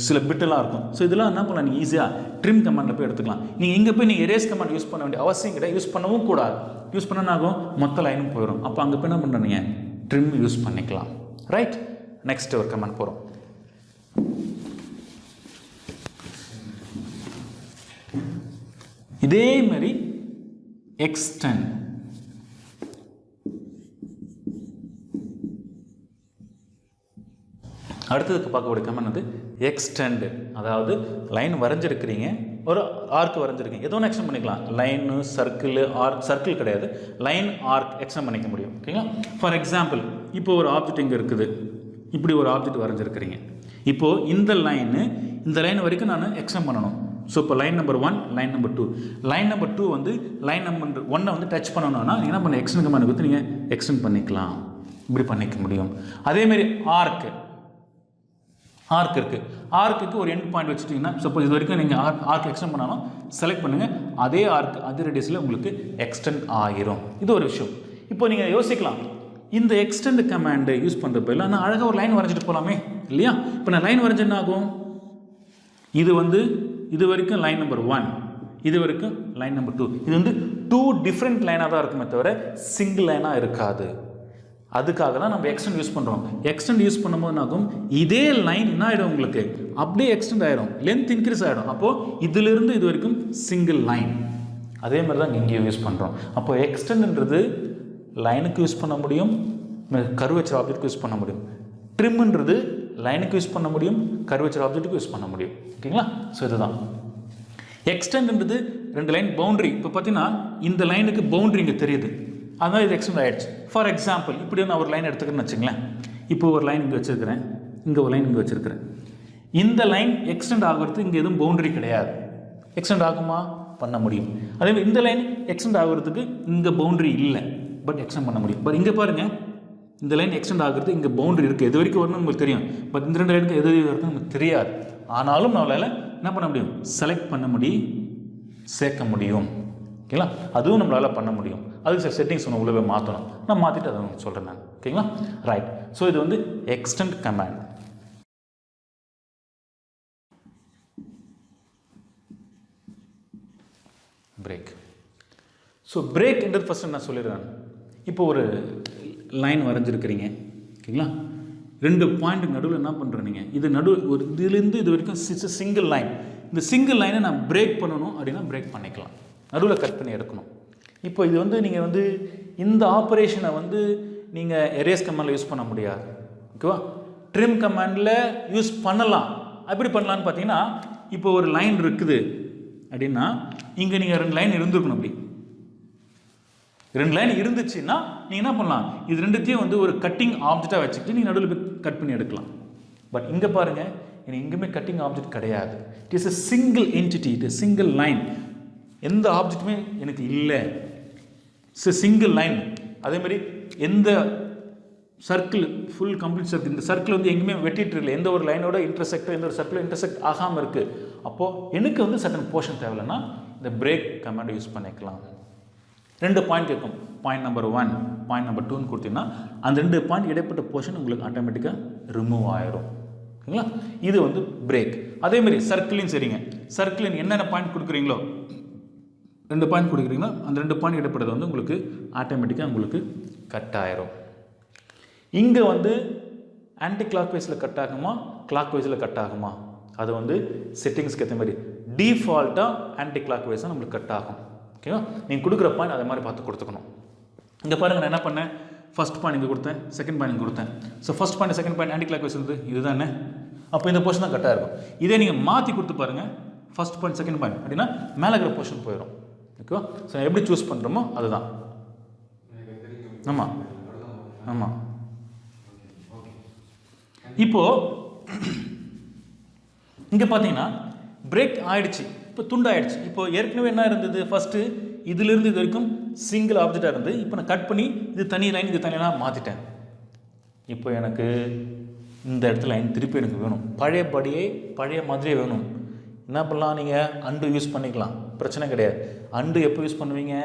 சில பிட்டெல்லாம் இருக்கும். ஸோ இதெல்லாம் என்ன பண்ணலாம், நீங்கள் ஈஸியாக ட்ரிம் கமாண்டில் போய் எடுத்துக்கலாம். நீங்கள் இங்கே போய் நீங்கள் எரேஸ் கமாண்ட் யூஸ் பண்ண வேண்டிய அவசியம் கிடையாது. யூஸ் பண்ணவும் கூடாது. யூஸ் பண்ணனாகும் மொத்த லைனும் போயிடும். அப்போ அங்கே போய் என்ன பண்ணுறீங்க, ட்ரிம் யூஸ் பண்ணிக்கலாம். ரைட், நெக்ஸ்ட் ஒரு கமாண்ட் போகிறோம். இதே மாதிரி எக்ஸ்டெண்ட். அடுத்ததுக்கு பார்க்கக்கூடிய கமெண்ட் வந்து எக்ஸ்டெண்ட். அதாவது லைன் வரைஞ்சிருக்கிறீங்க, ஒரு ஆர்க் வரைஞ்சிருக்கீங்க, எதோ ஒன்று எக்ஸ்டெண்ட் பண்ணிக்கலாம். Line, circle, arc. சர்க்கிள் கிடையாது, லைன், ஆர்க் எக்ஸ்டெண்ட் பண்ணிக்க முடியும். ஓகேங்களா? ஃபார் எக்ஸாம்பிள் இப்போ ஒரு ஆப்ஜெக்ட் இங்கே இருக்குது, இப்படி ஒரு ஆப்ஜெக்ட் வரைஞ்சிருக்கிறீங்க. இப்போது இந்த லைன் வரைக்கும் நான் எக்ஸ்டெண்ட் பண்ணணும். ஸோ இப்போ line number 1 line number 2 line number 2 வந்து லைன் நம்பர் 1 வந்து டச் பண்ணணும்னா நீங்கள் என்ன பண்ண, எக்ஸ்டெண்ட் கமாண்ட் கொடுத்து நீங்கள் எக்ஸ்டெண்ட் பண்ணிக்கலாம். இப்படி பண்ணிக்க முடியும். அதேமாரி ஆர்க்கு இருக்குது. ஆர்க்குக்கு ஒரு எண்ட் பாயிண்ட் வச்சுட்டிங்கன்னா, சப்போஸ் இது வரைக்கும் நீங்கள் ஆர்க் எக்ஸ்டெண்ட் பண்ணாலும் செலக்ட் பண்ணுங்கள், அதே ஆர்க் அதே ரேடியஸில் உங்களுக்கு எக்ஸ்டெண்ட் ஆகிரும். இது ஒரு விஷயம். இப்போ நீங்கள் யோசிக்கலாம், இந்த எக்ஸ்டெண்ட் கமாண்டு யூஸ் பண்ணுறப்ப இல்லை நான் அழகாக ஒரு லைன் வரைஞ்சிட்டு போகலாமே இல்லையா? இப்போ நான் லைன் வரைஞ்சேன்னா ஆகும், இது வந்து இது வரைக்கும் லைன் நம்பர் 1, இது வரைக்கும் லைன் நம்பர் 2. இது வந்து 2 டிஃப்ரெண்ட் லைனாக தான் இருக்குமே தவிர சிங்கிள் லைனாக இருக்காது. அதுக்காக தான் நம்ம எக்ஸ்டெண்ட் யூஸ் பண்ணுறோம். எக்ஸ்டெண்ட் யூஸ் பண்ணும்போது ஆகும், இதே லைன் என்ன ஆகிடும் உங்களுக்கு, அப்படியே எக்ஸ்டெண்ட் ஆகிடும், லென்த் இன்க்ரீஸ் ஆகிடும். அப்போது இதிலிருந்து இது வரைக்கும் சிங்கிள் லைன். அதே மாதிரி தான் இங்கேயும் யூஸ் பண்ணுறோம். அப்போது எக்ஸ்டெண்ட்ன்றது லைனுக்கு யூஸ் பண்ண முடியும், கர்வேச்சர் ஆப்ஜெக்ட்டுக்கு யூஸ் பண்ண முடியும். ட்ரிம்ன்றது லைனுக்கு யூஸ் பண்ண முடியும், கர்வேச்சர் ஆப்ஜெக்ட்டுக்கு யூஸ் பண்ண முடியும். ஓகேங்களா? ஸோ இதுதான் எக்ஸ்டெண்ட்ன்றது. 2 லைன் பவுண்டரி. இப்போ பார்த்தீங்கன்னா இந்த லைனுக்கு பவுண்டரி இங்கே தெரியுது, அதான் இது எக்ஸ்டெண்ட் ஆகிடுச்சு. ஃபார் எக்ஸாம்பிள் இப்படி நான் ஒரு லைன் எடுத்துக்கிறேன்னு வச்சுங்களேன். இப்போ ஒரு லைன் இங்கே வச்சுருக்கிறேன், இங்கே ஒரு லைன் இங்கே வச்சுருக்கிறேன். இந்த லைன் எக்ஸ்டெண்ட் ஆகிறது இங்கே எதுவும் பவுண்டரி கிடையாது. எக்ஸ்டெண்ட் ஆகுமா? பண்ண முடியும். அதேமாதிரி இந்த லைன் எக்ஸ்டெண்ட் ஆகிறதுக்கு இங்கே பவுண்டரி இல்லை, பட் எக்ஸ்டெண்ட் பண்ண முடியும். பட் இங்கே பாருங்கள், இந்த லைன் எக்ஸ்டெண்ட் ஆகிறது இங்கே பவுண்டரி இருக்குது, எது வரைக்கும் வரணும்னு உங்களுக்கு தெரியும். பட் இந்த 2 லைனுக்கு எது வரைக்கும் நமக்கு தெரியாது. ஆனாலும் நம்மளால் என்ன பண்ண முடியும், செலக்ட் பண்ண முடியும், சேர்க்க முடியும். ஓகேங்களா? அதுவும் நம்மளால் பண்ண முடியும். அதுக்கு சில செட்டிங்ஸ் ஒன்று உள்ளவே மாற்றணும். நான் மாற்றிட்டு அதை சொல்கிறேன் நான். ஓகேங்களா? ரைட். ஸோ இது வந்து எக்ஸ்டெண்ட் கமாண்ட். பிரேக். ஸோ பிரேக்ன்றது ஃபஸ்ட்டு நான் சொல்லிடுறேன். இப்போ ஒரு லைன் வரைஞ்சிருக்கிறீங்க, ஓகேங்களா? 2 பாயிண்ட்டுக்கு நடுவில் என்ன பண்ணுறேன், நீங்கள் இது ஒரு இதுலேருந்து இது வரைக்கும் சிங்கிள் லைன். இந்த சிங்கிள் லைனை நான் பிரேக் பண்ணணும் அப்படின்னா பிரேக் பண்ணிக்கலாம், நடுவில் கட் பண்ணி எடுக்கணும். இப்போ இது வந்து நீங்கள் வந்து இந்த ஆப்ரேஷனை வந்து நீங்கள் எரேஸ் கமாண்டில் யூஸ் பண்ண முடியாது. ஓகேவா? ட்ரிம் கமாண்டில் யூஸ் பண்ணலாம். எப்படி பண்ணலான்னு பார்த்தீங்கன்னா, இப்போ ஒரு லைன் இருக்குது அப்படின்னா இங்கே நீங்கள் 2 லைன் இருந்துருக்கணும். அப்படி 2 லைன் இருந்துச்சுன்னா நீங்கள் என்ன பண்ணலாம், இது 2த்தையும் வந்து ஒரு கட்டிங் ஆப்ஜெக்டாக வச்சுக்கிட்டு நீங்கள் நடுவில் போய் கட் பண்ணி எடுக்கலாம். பட் இங்கே பாருங்கள், எனக்கு எங்கேயுமே கட்டிங் ஆப்ஜெக்ட் கிடையாது. It is a single entity, it is single line. எந்த ஆப்ஜெக்ட்டுமே எனக்கு இல்லை, இட்ஸ் எ சிங்கிள் லைன். அதேமாதிரி எந்த சர்க்கிள், ஃபுல் கம்ப்ளீட் சர்க்கிள், இந்த சர்க்கிள் வந்து எங்கேயுமே வெட்டிட்டு இல்லை, எந்த ஒரு லைனோட இன்டர்செக்டோ எந்த ஒரு சர்க்கிளோ இன்டர்செக்ட் ஆகாமல் இருக்குது. அப்போது எனக்கு வந்து சர்டன் போர்ஷன் தேவையில்லைன்னா இந்த பிரேக் கமாண்ட் யூஸ் பண்ணிக்கலாம். 2 பாயிண்ட் கேட்கும், பாயிண்ட் நம்பர் 1 பாயிண்ட் நம்பர் 2ன்னு கொடுத்தீங்கன்னா அந்த 2 பாயிண்ட் இடைப்பட்ட போர்ஷன் உங்களுக்கு ஆட்டோமேட்டிக்காக ரிமூவ் ஆயிரும். ஓகேங்களா? இது வந்து பிரேக். அதேமாதிரி சர்க்கிளையும் சரிங்க, சர்க்கிளின் என்னென்ன பாயிண்ட் கொடுக்குறீங்களோ, 2 பாயிண்ட் கொடுக்குறீங்களோ அந்த 2 பாயிண்ட் இடைப்பட்டது வந்து உங்களுக்கு ஆட்டோமேட்டிக்காக உங்களுக்கு கட் ஆயிரும். இங்கே வந்து ஆன்டி கிளாக் வைஸில் கட் ஆகுமா, கிளாக் வைஸில் கட் ஆகுமா, அது வந்து செட்டிங்ஸ்க்கு ஏற்ற மாதிரி டிஃபால்ட்டாக ஆன்டி கிளாக் வைஸாக நம்மளுக்கு கட் ஆகும். ஓகேவா? நீங்கள் கொடுக்குற பாயிண்ட் அதே மாதிரி பார்த்து கொடுத்துக்கணும். இங்கே பாருங்கள், நான் என்ன பண்ணேன், ஃபஸ்ட் பாயிண்ட் இங்கே கொடுத்தேன், செகண்ட் பாயிண்ட் இங்கே கொடுத்தேன். So first point second point anti clock wise இருந்து இதுதானே, அப்போ இந்த போர்ஷன் தான் கட்டாக இருக்கும். இதே நீங்கள் மாற்றி கொடுத்து பாருங்கள், ஃபர்ஸ்ட் பாயிண்ட் செகண்ட் பாயிண்ட் அப்படின்னா மேலே இருக்கிற போர்ஷன் போயிடும். ஓகேவா? ஸோ எப்படி சூஸ் பண்ணுறோமோ அதுதான். ஆமாம் ஆமாம். இப்போது இங்கே பார்த்தீங்கன்னா பிரேக் ஆயிடுச்சு, இப்போ துண்டாயிடுச்சு. இப்போ ஏற்கனவே என்ன இருந்தது, ஃபஸ்ட்டு இதிலிருந்து இது வரைக்கும் சிங்கிள் ஆப்ஜெக்டாக இருந்து இப்போ நான் கட் பண்ணி இது தனி லைன் இது தனி லைனாக மாற்றிட்டேன். இப்போ எனக்கு இந்த இடத்துல லைன் திருப்பி எனக்கு வேணும், பழைய மாதிரியே வேணும். என்ன பண்ணலாம், நீங்கள் அண்டு யூஸ் பண்ணிக்கலாம், பிரச்சனை கிடையாது. அண்டு எப்போ யூஸ் பண்ணுவீங்க,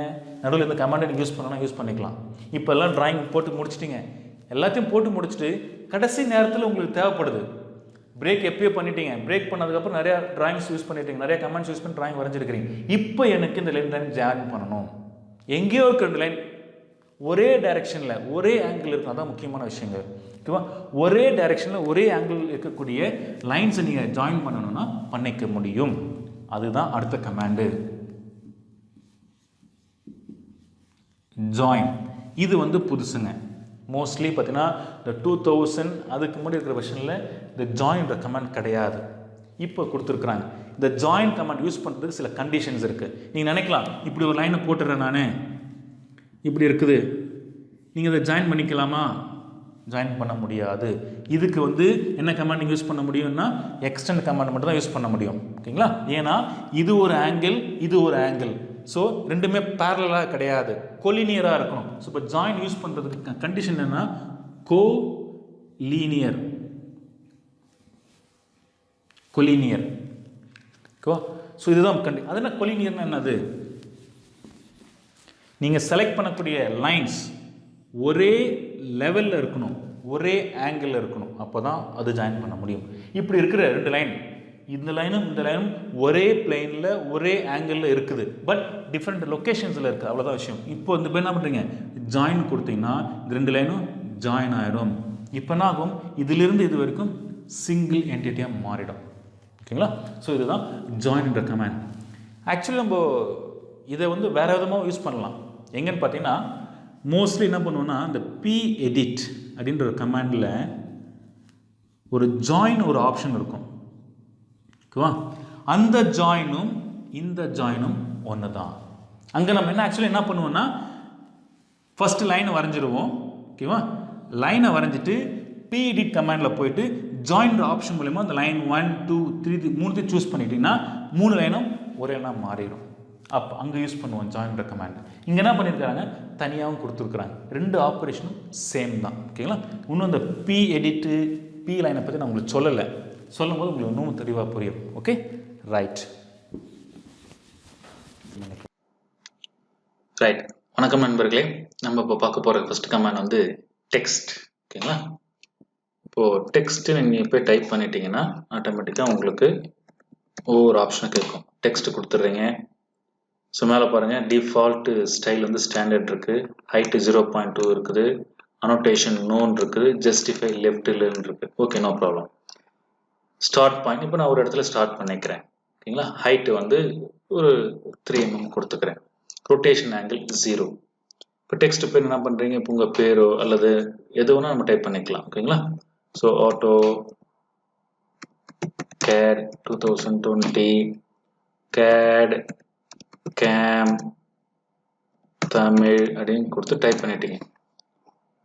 நடுவில் இந்த கமாண்டை நீங்கள் யூஸ் பண்ணலாம், யூஸ் பண்ணிக்கலாம். இப்போ எல்லாம் ட்ராயிங் போட்டு முடிச்சிட்டிங்க, எல்லாத்தையும் போட்டு முடிச்சுட்டு கடைசி நேரத்தில் உங்களுக்கு தேவைப்படுது, பிரேக் எப்பயோ பண்ணிட்டீங்க, பிரேக் பண்ணதுக்கப்புறம் நிறையா ட்ராயிங்ஸ் யூஸ் பண்ணிட்டீங்க, நிறையா கமெண்ட்ஸ் யூஸ் பண்ணி ட்ராயிங் வரைஞ்சிருக்கிறீங்க. இப்போ எனக்கு இந்த லைன் தான் ஜாயின் பண்ணணும். எங்கேயோ இருக்கிற லைன் ஒரே டைரெக்ஷனில் ஒரே ஆங்கிள் இருக்கும், அதான் முக்கியமான விஷயங்கள். ஓகேவா? ஒரே டைரெக்ஷனில் ஒரே ஆங்கிள் இருக்கக்கூடிய லைன்ஸை நீங்கள் ஜாயின் பண்ணணும்னா பண்ணிக்க முடியும். அதுதான் அடுத்த கமாண்டு, ஜாயின். இது வந்து புதுசுங்க. மோஸ்ட்லி பார்த்தீங்கன்னா இந்த 2000 அதுக்கு முன்னாடி இருக்கிற வெர்ஷனில் இந்த ஜாயின்ற கமாண்ட் கிடையாது. இப்போ கொடுத்துருக்குறாங்க. இந்த ஜாயின் கமாண்ட் யூஸ் பண்ணுறதுக்கு சில கண்டிஷன்ஸ் இருக்குது. நீங்கள் நினைக்கலாம், இப்படி ஒரு லைனை போட்டுறேன் நான், இப்படி இருக்குது, நீங்கள் இதை ஜாயின் பண்ணிக்கலாமா? ஜாயின் பண்ண முடியாது. இதுக்கு வந்து என்ன கமாண்ட் நீங்கள் யூஸ் பண்ண முடியும்னா எக்ஸ்டெண்ட் கமாண்ட் மட்டும் தான் யூஸ் பண்ண முடியும். ஓகேங்களா? ஏன்னா இது ஒரு ஆங்கிள், இது ஒரு ஆங்கிள், ஸோ ரெண்டுமே பேரலாக கிடையாது, கொலினியராக இருக்கணும். ஸோ இப்போ ஜாயின் யூஸ் பண்ணுறதுக்கு கண்டிஷன் என்னென்னா கொலினியர். ஓகேவா? ஸோ இதுதான் அது என்ன கொலினியர்னா என்னது, நீங்கள் செலக்ட் பண்ணக்கூடிய லைன்ஸ் ஒரே லெவலில் இருக்கணும், ஒரே ஆங்கிளில் இருக்கணும், அப்போ தான் அது ஜாயின் பண்ண முடியும். இப்படி இருக்கிற ரெண்டு லைன், இந்த லைனும் இந்த லைனும் ஒரே பிளேனில் ஒரே ஆங்கிளில் இருக்குது, பட் டிஃப்ரெண்ட் லொக்கேஷன்ஸில் இருக்குது, அவ்வளோதான் விஷயம். இப்போ இந்த என்ன பண்ணுறீங்க, ஜாயின் கொடுத்தீங்கன்னா இந்த ரெண்டு லைனும் ஜாயின் ஆகிடும். இப்போ என்ன ஆகும், இதிலிருந்து இது வரைக்கும் சிங்கிள் என்டிட்டியாக மாறிடும். ஓகேங்களா? ஸோ இதுதான் ஜாயின்ன்ற கமாண்ட். ஆக்சுவலி நம்ம இதை வந்து வேறு விதமாக யூஸ் பண்ணலாம். எங்கன்னு பார்த்தீங்கன்னா மோஸ்ட்லி என்ன பண்ணுவோன்னா இந்த p-edit அப்படின்ற ஒரு கமாண்டில் ஒரு ஜாயின் ஒரு ஆப்ஷன் இருக்கும். ஓகேவா? அந்த ஜாயினும் இந்த ஜாயினும் ஒன்று தான். அங்கே நம்ம என்ன ஆக்சுவலி என்ன பண்ணுவோம்னா ஃபஸ்ட்டு லைனை வரைஞ்சிருவோம். ஓகேவா? லைனை வரைஞ்சிட்டு p-edit கமாண்டில் போயிட்டு ஜாயின்ற ஆப்ஷன் மூலமா அந்த லைன் 1 2 3 மூணுத்தையும் சூஸ் பண்ணிட்டீங்கன்னா மூணு லைனும் ஒரே லைனாக மாறிடும். அப்போ அங்கே யூஸ் பண்ணுவோம் ஜாயின்ற கமாண்ட். இங்கே என்ன பண்ணியிருக்காங்க, தனியாகவும் கொடுத்துருக்குறாங்க. ரெண்டு ஆப்ரேஷனும் சேம் தான். ஓகேங்களா? இன்னும் அந்த p-edit p-லைனை பற்றி நான் உங்களுக்கு சொல்லலை, சொல்லும் போது உங்களுக்கு இன்னும் தெளிவாக புரியும். Okay, right. வணக்கம் நண்பர்களே. நம்ம இப்போ பார்க்க போகிற ஃபர்ஸ்ட் கமாண்ட் வந்து டெக்ஸ்ட். ஓகேங்களா? இப்போது டெக்ஸ்ட்டு நீங்கள் போய் டைப் பண்ணிட்டீங்கன்னா ஆட்டோமேட்டிக்காக உங்களுக்கு ஒவ்வொரு ஆப்ஷனும் கேட்கும். டெக்ஸ்ட் கொடுத்துட்றீங்க. ஸோ மேலே பாருங்கள், டிஃபால்ட்டு ஸ்டைல் வந்து ஸ்டாண்டர்ட் இருக்குது, ஹைட்டு 0.2 இருக்குது, அனோட்டேஷன் நோன் இருக்குது, ஜஸ்டிஃபை லெஃப்டில் இருக்குது. Okay, no problem. Start point இப்போ நான் ஒரு இடத்துல ஸ்டார்ட் பண்ணிக்கிறேன். ஓகேங்களா? ஹைட்டு வந்து ஒரு 3 mm கொடுத்துக்கிறேன். Rotation angle 0. இப்போ டெக்ஸ்ட் பேர் என்ன பண்ணுறீங்க, இப்போ உங்கள் பேரோ அல்லது எது வேணால் நம்ம டைப் பண்ணிக்கலாம். ஓகேங்களா? So AutoCAD 2020 CAD CAM Tamil அப்படின்னு கொடுத்து டைப் பண்ணிட்டீங்க.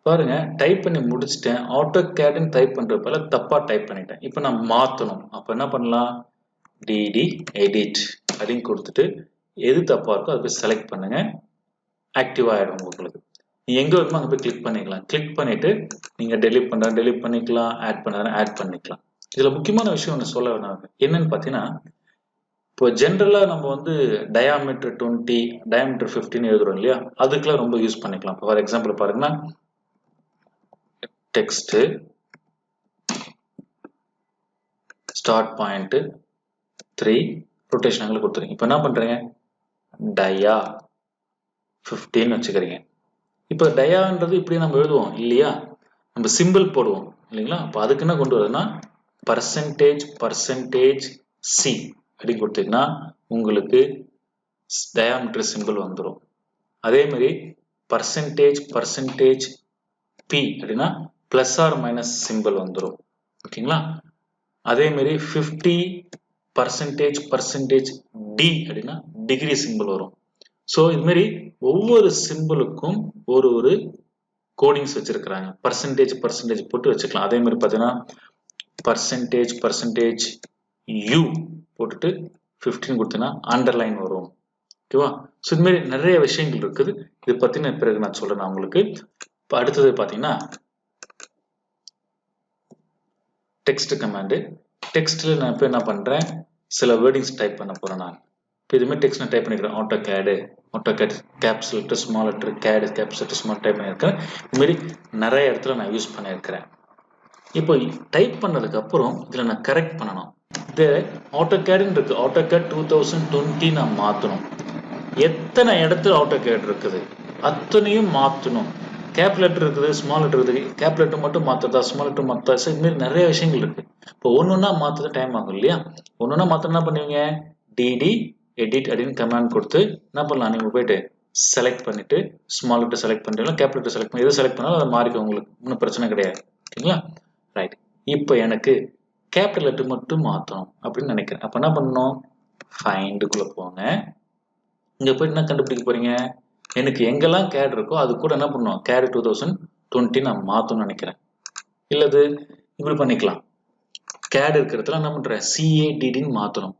பாருங்க, டைப் பண்ணி முடிச்சுட்டேன். AutoCADன்னு டைப் பண்ணுறப்பல தப்பாக டைப் பண்ணிட்டேன். இப்போ நான் மாற்றணும். அப்போ என்ன பண்ணலாம், டிடி எடிட் அப்படின்னு கொடுத்துட்டு எது தப்பாக இருக்கோ அதை போய் செலக்ட் பண்ணுங்க, ஆக்டிவ் ஆகிடும் உங்களுக்கு. நீங்கள் எங்கே வருமோ அங்கே போய் கிளிக் பண்ணிக்கலாம். கிளிக் பண்ணிவிட்டு நீங்கள் டெலிட் பண்ணுறேன் டெலிட் பண்ணிக்கலாம், ஆட் பண்ணுறேன் ஆட் பண்ணிக்கலாம். இதில் முக்கியமான விஷயம் ஒன்று சொல்ல வேணாம். என்னன்னு பார்த்தீங்கன்னா, இப்போ ஜென்ரலாக நம்ம வந்து டயாமீட்டர் 20 டயாமீட்டர் 15 எழுதுறோம் இல்லையா, அதுக்கெல்லாம் ரொம்ப யூஸ் பண்ணிக்கலாம். இப்போ ஃபார் எக்ஸாம்பிள் பாருங்கன்னா, text start point 3 rotation angle கொடுத்துருங்க. இப்போ என்ன பண்ணுறீங்க, டயா 15 வச்சுக்கிறீங்க. இப்போ டயான்றது இப்படி நம்ம எழுதுவோம் இல்லையா, நம்ம சிம்பிள் போடுவோம் இல்லைங்களா. அப்போ அதுக்கு என்ன கொண்டு வருதுன்னா பர்சன்டேஜ் சி அப்படி கொடுத்தீங்கன்னா உங்களுக்கு டயாமீட்டர் சிம்பிள் வந்துடும். அதே மாதிரி பர்சன்டேஜ் பி அப்படின்னா பிளஸ் ஆர் மைனஸ் சிம்பிள் வந்துடும். ஓகேங்களா? அதே மாதிரி 50 percentage D அப்படின்னா டிகிரி சிம்பிள் வரும். ஸோ இது மாதிரி ஒவ்வொரு சிம்பிளுக்கும் ஒரு கோடிங்ஸ் வச்சிருக்கிறாங்க. பர்சன்டேஜ் போட்டு வச்சுக்கலாம். அதே மாதிரி பார்த்தீங்கன்னா பர்சன்டேஜ் U போட்டுட்டு 15 கொடுத்தீங்கன்னா அண்டர்லைன் வரும். ஓகேவா? ஸோ இது மாதிரி நிறைய விஷயங்கள் இருக்குது. இது பத்தின பிறகு நான் சொல்றேன் உங்களுக்கு. இப்போ அடுத்தது பார்த்தீங்கன்னா டெக்ஸ்ட் கமாண்டு. டெக்ஸ்ட்ல நான் இப்போ என்ன பண்றேன், சில வேர்டிங்ஸ் டைப் பண்ண போறேன் நான். இப்போ இது மாதிரி டெக்ஸ்ட் நான் டைப் பண்ணிக்கிறேன். AutoCAD caps letter small letter CAD caps letter small type பண்ணியிருக்கிறேன். இது மாதிரி நிறைய இடத்துல நான் யூஸ் பண்ணியிருக்கிறேன். இப்போ டைப் பண்ணதுக்கு அப்புறம் இதுல நான் கரெக்ட் பண்ணணும். இது AutoCAD இருக்கு. AutoCAD 2020 நான் மாத்தணும். எத்தனை இடத்துல AutoCAD இருக்குது அத்தனையும் மாத்தணும். கேப் லெட்டர் இருக்குது, ஸ்மால் லெட்டர் இருக்குது. கேப் லெட்டர் மட்டும் மாத்ததா, ஸ்மால் லெட்டர் மாத்தா, இது மாதிரி நிறைய விஷயங்கள் இருக்கு. இப்போ ஒன்னொன்னா மாத்தது டைம் ஆகும் இல்லையா? ஒன்னொன்னா மாத்த என்ன பண்ணுவீங்க, டிடி எடிட் அப்படின்னு கமாண்ட் கொடுத்து என்ன பண்ணலாம், நீங்க போயிட்டு செலக்ட் பண்ணிட்டு ஸ்மால் லெட்டர் செலக்ட் பண்ணிட்டு கேப் லெட்டர் செலக்ட் பண்ணி எது செலக்ட் பண்ணாலும் அதை மாறிக்கும், உங்களுக்கு ஒன்றும் பிரச்சனை கிடையாது. ஓகேங்களா? ரைட். இப்போ எனக்கு கேபிட்டல் லெட்டர் மட்டும் மாற்றணும் அப்படின்னு நினைக்கிறேன். அப்போ என்ன பண்ணணும், ஃபைண்டுக்குள்ள போங்க. இங்க போயிட்டு என்ன கண்டுபிடிக்க போறீங்க, எனக்கு எங்கெல்லாம் கேட் இருக்கோ அது கூட என்ன பண்ணுவோம், CAD 2020 நான் மாத்தணும்னு நினைக்கிறேன். இல்லது இப்படி பண்ணிக்கலாம், CAD இருக்கிறதுல என்ன பண்றேன், CADன்னு மாத்தணும்.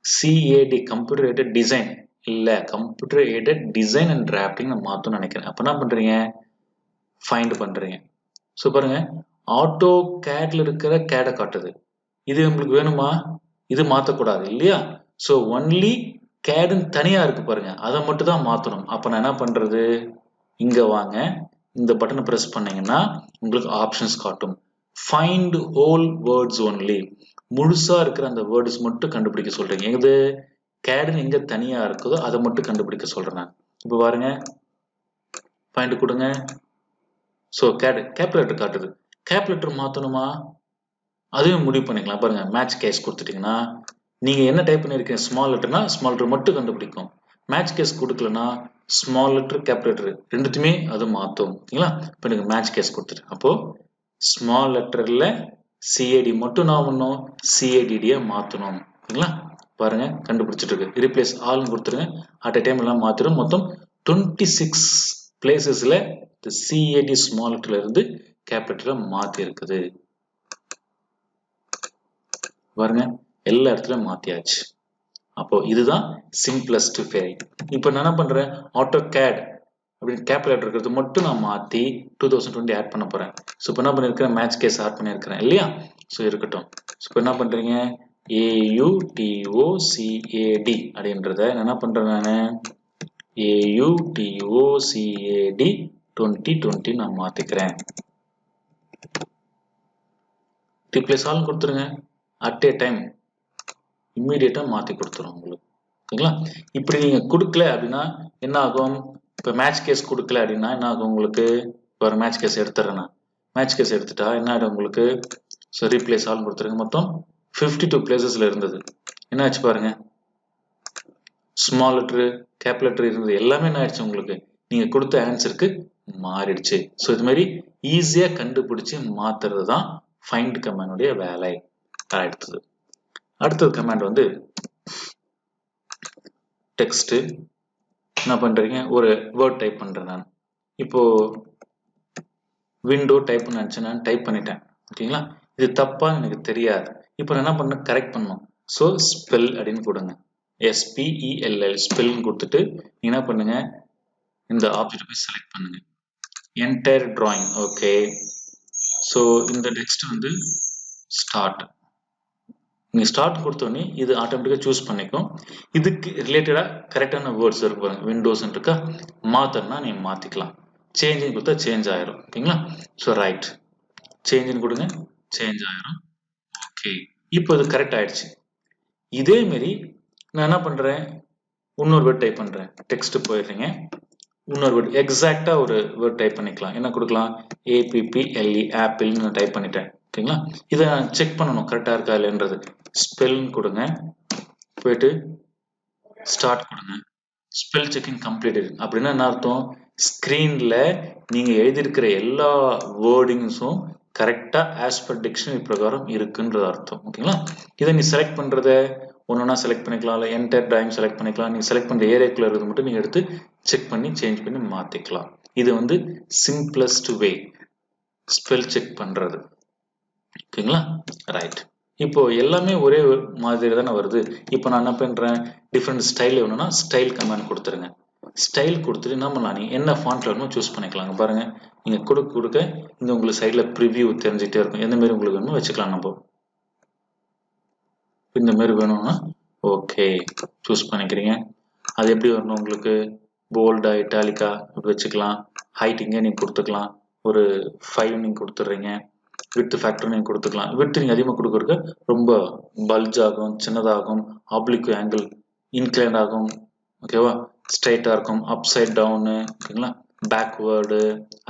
CAD கம்ப்யூட்டர் எய்டட் டிசைன் இல்ல, computer aided design and drafting நான் மாத்தணும்னு நினைக்கிறேன். அப்ப என்ன பண்றீங்க, ஃபைண்ட் பண்றீங்க. ஸோ பாருங்க, AutoCADல இருக்கிற CAD காட்டுது. இது உங்களுக்கு வேணுமா, இது மாத்தக்கூடாது இல்லையா? ஸோ ஒன்லி CADன்னு தனியா இருக்கு பாருங்க, அதை மட்டும் தான் மாத்தணும். அப்ப நான் என்ன பண்றது, இங்க வாங்க, இந்த பட்டனை பிரஸ் பண்ணீங்கன்னா உங்களுக்கு ஆப்ஷன்ஸ் காட்டும். ஃபைண்ட் ஹோல் வேர்ட்ஸ் ஒன்லி, முழுசா இருக்கிற அந்த வேர்ட்ஸ் மட்டும் கண்டுபிடிக்க சொல்றீங்க. எது CADன்னு எங்க தனியா இருக்குதோ அதை மட்டும் கண்டுபிடிக்க சொல்றேன் நான். இப்ப பாருங்க, ஃபைண்ட் கொடுங்க. ஸோ கேப் லெட்டர் காட்டுது. கேப் லெட்டர் மாத்தணுமா, அதையும் முடிவு பண்ணிக்கலாம். பாருங்க, மேட்ச் கேஸ் கொடுத்துட்டீங்கன்னா நீங்க என்ன டைப் பண்ணிருக்கீங்க, ஸ்மால் லெட்டர்னா ஸ்மால் லெட்டர் மட்டும் கண்டுபிடிக்கும். மேட்ச் கேஸ் கொடுக்கலன்னா ஸ்மால் லெட்டர் கேப் லெட்டர் ரெண்டுத்துமே அது மாத்தும். ஓகேங்களா? இப்போ எனக்கு மேட்ச் கேஸ் கொடுத்துட்டு, அப்போ ஸ்மால் லெட்டர்ல CAD மட்டும் நான் பண்ணணும், CADD மாத்தணும். ஓகேங்களா? பாருங்க, கண்டுபிடிச்சிட்டு இருக்கு. ரீப்ளேஸ் ஆல் கொடுத்துருங்க. அட் a டைம் எல்லாம் மாத்திரும். மொத்தம் 26 பிளேசஸ்ல CAD ஸ்மால் லெட்டர்ல இருந்து கேபிட்டல மாத்தி இருக்குது. பாருங்க, எல்லா இடத்துலயும் மாத்தியாச்சு. அப்போ இதுதான் சிம்பிளஸ்ட் வே. இப்போ நான் என்ன பண்றேன், AutoCAD அப்படின்னு கேபிட்டல் இருக்கிறது மட்டும் நான் மாத்தி 2020 ஆட் பண்ண போறேன். ஸோ இப்போ என்ன பண்ணிருக்கிறேன், மேட்ச் கேஸ் ஆட் பண்ணிருக்கிறேன் இல்லையா? ஸோ இருக்கட்டும். ஸோ இப்போ என்ன பண்றீங்க, AUTOCAD அப்படின்றத என்ன பண்றேன், நான் AUTOCAD 2020 நான் மாத்திக்கிறேன். ரீப்ளேஸ் ஆல் கொடுத்துருங்க. அட் a டைம் இம்மீடியட்டா மாத்தி கொடுத்துரும் உங்களுக்கு. ஓகேங்களா? இப்படி நீங்க கொடுக்கல அப்படின்னா என்ன ஆகும், இப்போ மேட்ச் கேஸ் கொடுக்கல அப்படின்னா என்ன ஆகும் உங்களுக்கு, ஒரு மேட்ச் கேஸ் எடுத்துறேன். மேட்ச் கேஸ் எடுத்துட்டா என்ன ஆகிடும் உங்களுக்கு, ஸோ ரீப்ளேஸ் ஆல் கொடுத்துருங்க. மொத்தம் 52 பிளேசஸ்ல இருந்தது. என்ன ஆச்சு பாருங்க, ஸ்மால் லெட்டர் கேப் லெட்டர் இருந்தது எல்லாமே என்ன ஆயிடுச்சு உங்களுக்கு, நீங்க கொடுத்த ஆன்சருக்கு மாறிடுச்சு. ஸோ இது மாதிரி ஈஸியா கண்டுபிடிச்சு மாத்துறது தான் ஃபைண்ட் கமாண்டுடைய வேலை. அடுத்தது கமாண்ட் வந்து டெக்ஸ்ட். என்ன பண்றீங்க, ஒரு வேர்ட் டைப் பண்றேன் நான். இப்போ விண்டோ டைப் பண்ண நினைச்சேன், நான் டைப் பண்ணிட்டேன். ஓகேங்களா? இது தப்பா எனக்கு தெரியாது. இப்போ நான் என்ன பண்ண, கரெக்ட் பண்ணணும். ஸோ ஸ்பெல் அப்படின்னு கொடுங்க, SPELL ஸ்பெல் கொடுத்துட்டு என்ன பண்ணுங்க, இந்த ஆப்ஜெக்ட் போய் செலக்ட் பண்ணுங்க, என்டையர் டிராயிங். ஓகே, ஸோ இந்த டெக்ஸ்ட் வந்து ஸ்டார்ட். நீங்க ஸ்டார்ட் கொடுத்தோடனே இது ஆட்டோமேட்டிக்கா சூஸ் பண்ணிக்கும். இதுக்கு ரிலேட்டடா கரெக்டான வேர்ட்ஸ் இருக்கு பாருங்க, விண்டோஸ் இருக்கா, மாத்தனா நீங்க மாத்திக்கலாம். சேஞ்ச் கொடுத்தா சேஞ்ச் ஆயிரும். ஓகேங்களா? ஸோ ரைட், சேஞ்ச் கொடுங்க, சேஞ்ச் ஆயிரும். ஓகே, இப்போ இது கரெக்ட் ஆயிடுச்சு. இதே மாதிரி நான் என்ன பண்றேன், இன்னொரு வேர்ட் டைப் பண்றேன். டெக்ஸ்ட் போயிடுறீங்க, இன்னொரு வேர்ட் எக்ஸாக்டா ஒரு வேர்ட் டைப் பண்ணிக்கலாம். என்ன கொடுக்கலாம், APPLE ஆப்பிள்னு நான் டைப் பண்ணிட்டேன். ஓகேங்களா? இதை செக் பண்ணணும் கரெக்டா இருக்கா இல்லைன்றது. ஸ்பெல் கொடுங்க, போயிட்டு ஸ்டார்ட் கொடுங்க. ஸ்பெல் செக்கிங் கம்ப்ளீட்டட் அப்படின்னா என்ன அர்த்தம், ஸ்கிரீன்ல நீங்க எழுதியிருக்கிற எல்லா வேர்டிங்ஸும் கரெக்டாக ஆஸ் பர் டிக்ஷனரி பிரகாரம் இருக்குன்றது அர்த்தம். ஓகேங்களா? இதை நீ செலக்ட் பண்ணுறத ஒன்றுனா செலக்ட் பண்ணிக்கலாம், இல்லை என்டையர் டிராயிங் செலக்ட் பண்ணிக்கலாம். நீங்கள் செலக்ட் பண்ணுற ஏரியாக்குள்ள இருக்கிறது மட்டும் நீங்கள் எடுத்து செக் பண்ணி சேஞ்ச் பண்ணி மாற்றிக்கலாம். இது வந்து சிம்பிளஸ்ட் வே ஸ்பெல் செக் பண்ணுறது. ஓகேங்களா? ரைட். இப்போ எல்லாமே ஒரே மாதிரி தானே வருது. இப்போ நான் என்ன பண்ணுறேன், டிஃப்ரெண்ட் ஸ்டைல் வேணும்னா ஸ்டைல் கமெண்ட் கொடுத்துருங்க. ஸ்டைல் கொடுத்துட்டு என்ன பண்ணலாம், நீங்கள் என்ன ஃபாண்ட்ல வேணுமோ சூஸ் பண்ணிக்கலாங்க. பாருங்கள், நீங்கள் கொடுக்க இங்கே உங்களுக்கு சைடில் ப்ரிவியூ தெரிஞ்சுட்டே இருக்கும். எந்த மாதிரி உங்களுக்கு வேணுமோ வச்சுக்கலாம். நம்ம இந்த மாதிரி வேணும்னா ஓகே சூஸ் பண்ணிக்கிறீங்க. அது எப்படி வரணும் உங்களுக்கு, போல்டா இட்டாலிக்கா இப்படி வச்சுக்கலாம். ஹைட் இங்கே நீங்கள் கொடுத்துக்கலாம், ஒரு 5 நீங்கள் கொடுத்துட்றீங்க. வித் ஃபேக்டர் நீங்கள் கொடுத்துக்கலாம். வித் நீங்கள் அதிகமாக கொடுக்குறதுக்கு ரொம்ப பல்ஜ் ஆகும், சின்னதாகும், ஆப்ளிக் ஆங்கிள் இன்க்ளைன் ஆகும். ஓகேவா? ஸ்ட்ரைட்டாக இருக்கும், அப் சைட் டவுனு. ஓகேங்களா? பேக்வேர்டு,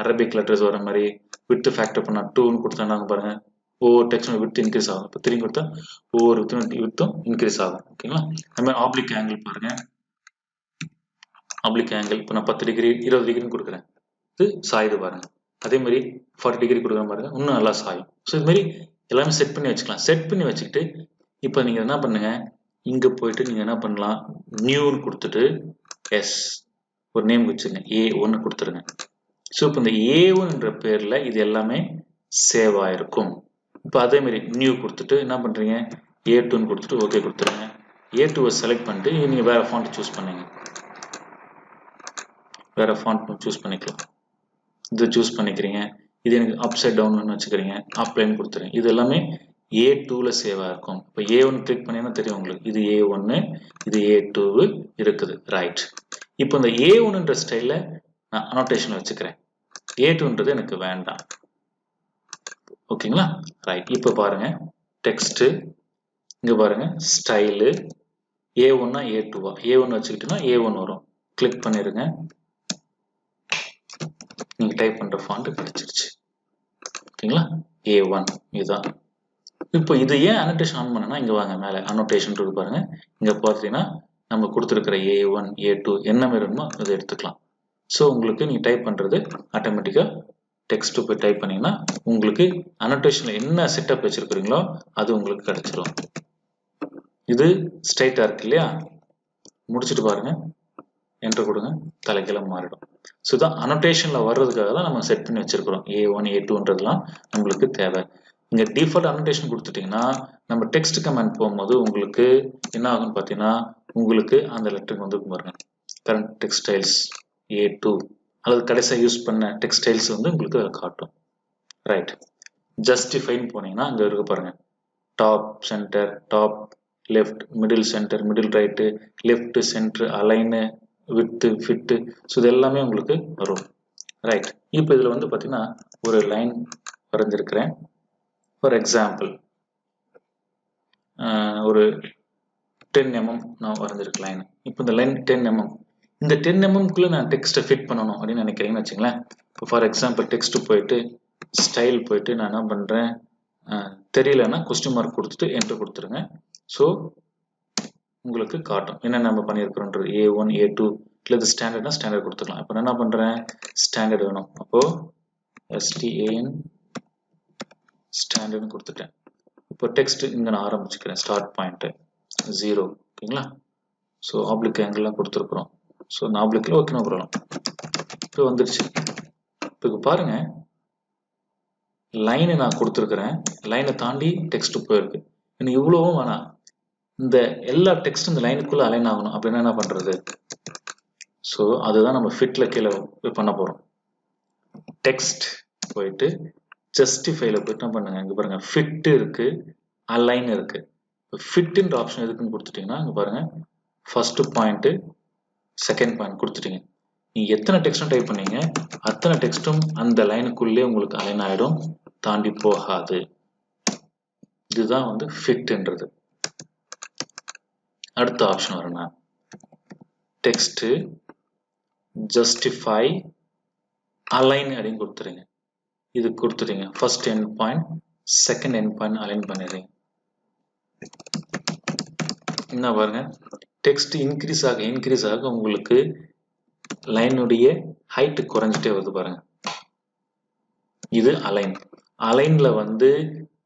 அரபிக் லெட்டர்ஸ் வர மாதிரி. வித் ஃபேக்டர் பண்ணால் 2ன்னு கொடுத்தாங்க பாருங்கள், ஒவ்வொரு டெக்ஸ்டும் வித் இன்க்ரீஸ் ஆகும். இப்போ 3 கொடுத்தா ஒவ்வொரு வித்தும் இன்க்ரீஸ் ஆகும். ஓகேங்களா? அது மாதிரி ஆப்ளிக் ஆங்கிள் பாருங்கள், ஆப்ளிக் ஆங்கிள் இப்போ நான் 10 டிகிரி 20 டிகிரின்னு கொடுக்குறேன், இது சாயுது பாருங்க. அதே மாதிரி 40 டிகிரி கொடுக்குற பாருங்க, இன்னும் நல்லா சாயும். ஸோ இது மாதிரி எல்லாமே செட் பண்ணி வச்சுக்கலாம். செட் பண்ணி வச்சுக்கிட்டு இப்போ நீங்கள் என்ன பண்ணுங்க, இங்கே போயிட்டு நீங்கள் என்ன பண்ணலாம், நியூன்னு கொடுத்துட்டு எஸ் ஒரு நேம் வச்சுங்க, A1 கொடுத்துருங்க. ஸோ இப்போ இந்த A1ன்ற பேரில் இது எல்லாமே சேவ் ஆயிருக்கும். இப்போ அதே மாதிரி நியூ கொடுத்துட்டு என்ன பண்ணுறீங்க, A2ன்னு கொடுத்துட்டு ஓகே கொடுத்துருங்க. A2வை செலக்ட் பண்ணிட்டு நீங்கள் வேறு ஃபாண்ட் சூஸ் பண்ணுங்க, வேறு ஃபாண்ட் சூஸ் பண்ணிக்கலாம். இது சூஸ் பண்ணிக்கிறீங்க. இது எனக்கு அப்சைட் டவுன் வச்சுக்கிறீங்க, அப்ளைன் கொடுத்துருங்க. இது எல்லாமே A2ல சேவாக இருக்கும். இப்போ A1 கிளிக் பண்ணீங்கன்னா தெரியும் உங்களுக்கு, இது A1, இது A2 இருக்குது. ரைட். இப்போ இந்த A1ன்ற ஸ்டைலில் நான் அனோட்டேஷன் வச்சுக்கிறேன், A2ன்றது எனக்கு வேண்டாம். ஓகேங்களா? ரைட். இப்போ பாருங்க, டெக்ஸ்ட்டு இங்கே பாருங்க, ஸ்டைலு A1னா A2வா, A1 வச்சுக்கிட்டோன்னா A1 வரும். கிளிக் பண்ணிடுங்க, நீங்கள் டைப் பண்ணுற ஃபாண்ட் கிடைச்சிருச்சு. ஓகேங்களா? A1 இதுதான். இப்போ இது ஏன் அனோட்டேஷன் ஆன் பண்ணனா, இங்கே வாங்க, மேலே அனோட்டேஷன் இருக்கு பாருங்க. இங்கே பார்த்தீங்கன்னா நம்ம கொடுத்துருக்கிற A1 A2 என்ன மாதிரி வேணுமோ அதை எடுத்துக்கலாம். ஸோ உங்களுக்கு நீங்கள் டைப் பண்ணுறது ஆட்டோமேட்டிக்காக டெக்ஸ்ட்டு போய் டைப் பண்ணிங்கன்னா உங்களுக்கு அனோட்டேஷனில் என்ன செட்டப் வச்சுருக்கிறீங்களோ அது உங்களுக்கு கிடச்சிரும். இது ஸ்ட்ரைட்டாக இருக்கு இல்லையா, முடிச்சுட்டு பாருங்கள், என்ட்ரு கொடுங்க, தலைக்கெல்லாம் மாறிடும். ஸோ தான் அனோட்டேஷனில் வர்றதுக்காக தான் நம்ம செட் பண்ணி வச்சுருக்கிறோம். A1 A2ன்றதுலாம் நம்மளுக்கு தேவை. இங்கே டிஃபால்ட் அனோட்டேஷன் கொடுத்துட்டிங்கன்னா நம்ம டெக்ஸ்ட் கமெண்ட் போகும்போது உங்களுக்கு என்ன ஆகும்னு பார்த்தீங்கன்னா, உங்களுக்கு அந்த லெட்டருக்கு வந்து பாருங்க, கரண்ட் டெக்ஸ்டைல்ஸ் A2 அல்லது கடைசியாக யூஸ் பண்ண டெக்ஸ்டைல்ஸ் வந்து உங்களுக்கு காட்டும். ரைட். ஜஸ்டிஃபைன்னு போனீங்கன்னா அங்கே இருக்க பாருங்க, top centre, top left, middle centre, middle right, left centre, align, with, fit. So இது எல்லாமே உங்களுக்கு வரும். ரைட். இப்போ இதில் வந்து பார்த்தீங்கன்னா ஒரு லைன் வரைஞ்சிருக்கிறேன். ஃபார் எக்ஸாம்பிள் ஒரு 10 mm நான் வரைஞ்சிருக்க லைன். இப்போ இந்த லைன் 10 mm, இந்த 10 mmக்குள்ளே நான் டெக்ஸ்ட்டை ஃபிட் பண்ணணும் அப்படின்னு நினைக்கிறீங்கன்னு வச்சுங்களேன். இப்போ ஃபார் எக்ஸாம்பிள் டெக்ஸ்ட்டு போயிட்டு ஸ்டைல் போயிட்டு நான் என்ன பண்ணுறேன், தெரியலன்னா கொஸ்டின் மார்க் கொடுத்துட்டு என்ட்ரு கொடுத்துருங்க. ஸோ உங்களுக்கு காட்டும் என்ன நம்ம பண்ணியிருக்கிறோன்றது. A1 A2 இல்லை இது ஸ்டாண்டர்ட்னா ஸ்டாண்டர்ட் கொடுத்துக்கலாம். இப்போ நான் என்ன பண்ணுறேன், ஸ்டாண்டர்ட் வேணும், அப்போது STAN ஸ்டாண்டர்ட்னு கொடுத்துட்டேன். இப்போ டெக்ஸ்ட் இங்கே நான் ஆரம்பிச்சுக்கிறேன், ஸ்டார்ட் பாயிண்ட்டு 0. ஓகேங்களா? ஸோ ஆப்ளிக் ஆங்கிள்லாம் கொடுத்துருக்குறோம். ஸோ நான் ஆப்ளிக்கில் ஓகே ப்ராப்ளம். இப்போ வந்துடுச்சு. இப்போ பாருங்க, லைனை நான் கொடுத்துருக்குறேன், லைனை தாண்டி டெக்ஸ்ட்டு போயிருக்கு. இன்னும் இவ்வளவும் வேணாம், இந்த எல்லா டெக்ஸ்ட்டும் இந்த லைனுக்குள்ளே அலைன் ஆகணும் அப்படின்னா என்ன பண்ணுறது. ஸோ அதுதான் நம்ம ஃபிட்டில் கீழே பண்ண போகிறோம். டெக்ஸ்ட் போயிட்டு ஜஸ்டிஃபைல போயிட்டு என்ன பண்ணுங்க, இங்கே பாருங்க ஃபிட் இருக்கு, அலைன் இருக்கு. ஃபிட்ன்ற ஆப்ஷன் எதுக்குன்னு கொடுத்துட்டீங்கன்னா இங்கே பாருங்க, ஃபர்ஸ்ட் பாயிண்ட் செகண்ட் பாயிண்ட் கொடுத்துட்டீங்க. நீங்கள் எத்தனை டெக்ஸ்டும் டைப் பண்ணீங்க அத்தனை டெக்ஸ்ட்டும் அந்த லைனுக்குள்ளே உங்களுக்கு அலைன் ஆகிடும், தாண்டி போகாது. இதுதான் வந்து ஃபிட்ன்றது. அடுத்த ஆப்ஷன் வருங்க, டெக்ஸ்ட் ஜஸ்டிஃபை அலைன் அப்படின்னு கொடுத்துருங்க. இது கொடுத்துட்டீங்க, first end point second end point align பண்ணிடுறீங்க. என்ன பாருங்க, டெக்ஸ்ட் இன்க்ரீஸ் ஆக உங்களுக்கு லைனுடைய ஹைட் குறைஞ்சிட்டே வருது பாருங்க. இது அலைன். அலைன்ல வந்து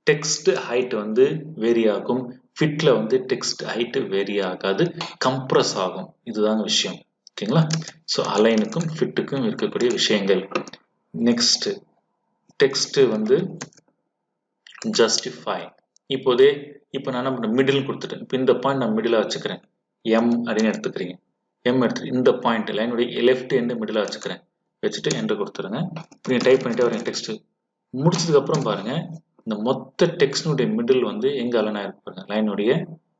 டெக்ஸ்ட் ஹைட் வந்து வேரி ஆகும், ஃபிட்ல வந்து டெக்ஸ்ட் ஹைட் வேரி ஆகாது, கம்ப்ரஸ் ஆகும். இதுதாங்க விஷயம். ஓகேங்களா? ஸோ அலைனுக்கும் ஃபிட்டுக்கும் இருக்கக்கூடிய விஷயங்கள். நெக்ஸ்ட் டெக்ஸ்ட் வந்து ஜஸ்டிஃபை. இப்போ நான் என்ன மிடில் கொடுத்துட்டேன். இப்போ இந்த பாயிண்ட் நான் மிடில் வச்சுக்கிறேன், எம் அப்படின்னு எடுத்துக்கிறீங்க. எம் எடுத்து இந்த பாயிண்ட் லைனுடைய லெஃப்ட் எண்டு மிடில் வச்சுக்கிறேன், வச்சுட்டு என்டர் கொடுத்துருங்க. நீங்கள் டைப் பண்ணிட்டே வரீங்க டெக்ஸ்ட். முடிச்சதுக்கு அப்புறம் பாருங்க, இந்த மொத்த டெக்ஸ்டினுடைய மிடில் வந்து எங்க அலைன் ஆயிருக்கு பாருங்க. லைனுடைய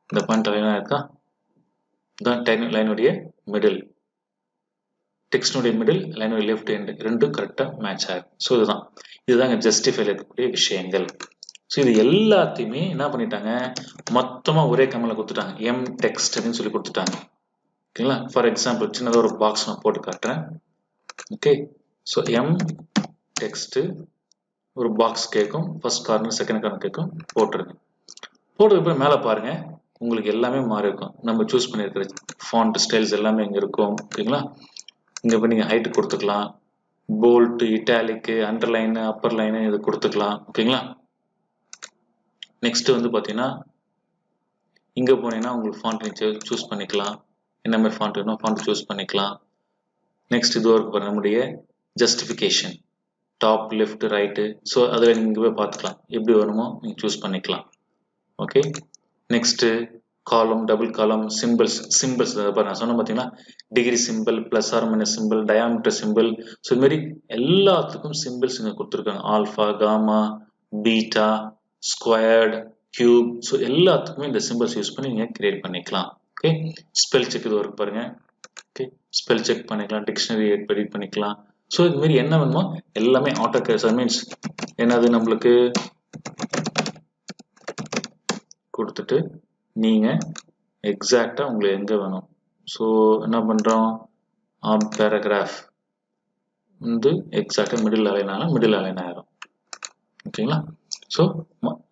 இந்த பாயிண்ட் அலைன் ஆயிருக்கா? இதான் லைனுடைய மிடில். டெக்ஸ்டினுடைய மிடில், லைனுடைய லெஃப்ட் எண்டு ரெண்டும் கரெக்டாக மேட்ச் ஆயிருக்கு. ஸோ இதுதாங்க ஜஸ்டிஃபைல இருக்கக்கூடிய விஷயங்கள். ஸோ இது எல்லாத்தையுமே என்ன பண்ணிட்டாங்க, மொத்தமாக ஒரே கமெண்ட்ல கொடுத்துட்டாங்க, எம் டெக்ஸ்ட் அப்படின்னு சொல்லி கொடுத்துட்டாங்க. ஓகேங்களா? ஃபார் எக்ஸாம்பிள் சின்னதாக ஒரு பாக்ஸ் நான் போட்டு காட்டுறேன். ஓகே, ஸோ எம் டெக்ஸ்ட் ஒரு பாக்ஸ் கேட்கும், ஃபர்ஸ்ட் கார்னர் செகண்ட் கார்னர் கேட்கும், போட்டுருங்க. போட்டதுக்கு மேலே பாருங்க, உங்களுக்கு எல்லாமே மாறி இருக்கும். நம்ம சூஸ் பண்ணியிருக்கிற ஃபாண்ட் ஸ்டைல்ஸ் எல்லாமே இங்கே இருக்கும். ஓகேங்களா? இங்கே போய் நீங்கள் ஹைட்டு கொடுத்துக்கலாம், போல்ட், இட்டாலிக்கு, அண்டர்லைனு, அப்பர் லைனு இது கொடுத்துக்கலாம். ஓகேங்களா? நெக்ஸ்ட் வந்து பார்த்தீங்கன்னா, இங்கே போனீங்கன்னா உங்களுக்கு ஃபாண்ட் நீங்கள் சூஸ் பண்ணிக்கலாம், என்ன மாதிரி ஃபாண்ட் வேணும் ஃபாண்ட் சூஸ் பண்ணிக்கலாம். நெக்ஸ்ட் இது ஒர்க் பண்ண நம்முடைய justification, top left right. So அதில் நீங்கள் போய் பார்த்துக்கலாம், எப்படி வேணுமோ நீங்கள் சூஸ் பண்ணிக்கலாம். Okay, next column, double column, symbols நான் சொன்ன பார்த்தீங்கன்னா, degree symbol, plus or minus symbol, diameter symbol. So இது மாதிரி எல்லாத்துக்கும் சிம்பிள்ஸ் இங்கே கொடுத்துருக்காங்க. Alpha, gamma, beta, squared, cube. So எல்லாத்துக்குமே இந்த சிம்பிள்ஸ் யூஸ் பண்ணி நீங்கள் கிரியேட் பண்ணிக்கலாம். ஓகே, ஸ்பெல் செக் இது ஒர்க் பாருங்க. ஓகே, ஸ்பெல் செக் பண்ணிக்கலாம், டிக்ஷனரி எடிட் பண்ணிக்கலாம். ஸோ இது மாதிரி என்ன வேணுமோ எல்லாமே AutoCAD மீன்ஸ் என்னது நம்மளுக்கு கொடுத்துட்டு நீங்கள் எக்ஸாக்டாக உங்களுக்கு எங்கே வேணும். ஸோ என்ன பண்ணுறோம், பேராகிராஃப் வந்து எக்ஸாக்டாக மிடில் அலைனாலும் மிடில் அலைன் ஆயிரும். ஓகேங்களா? ஸோ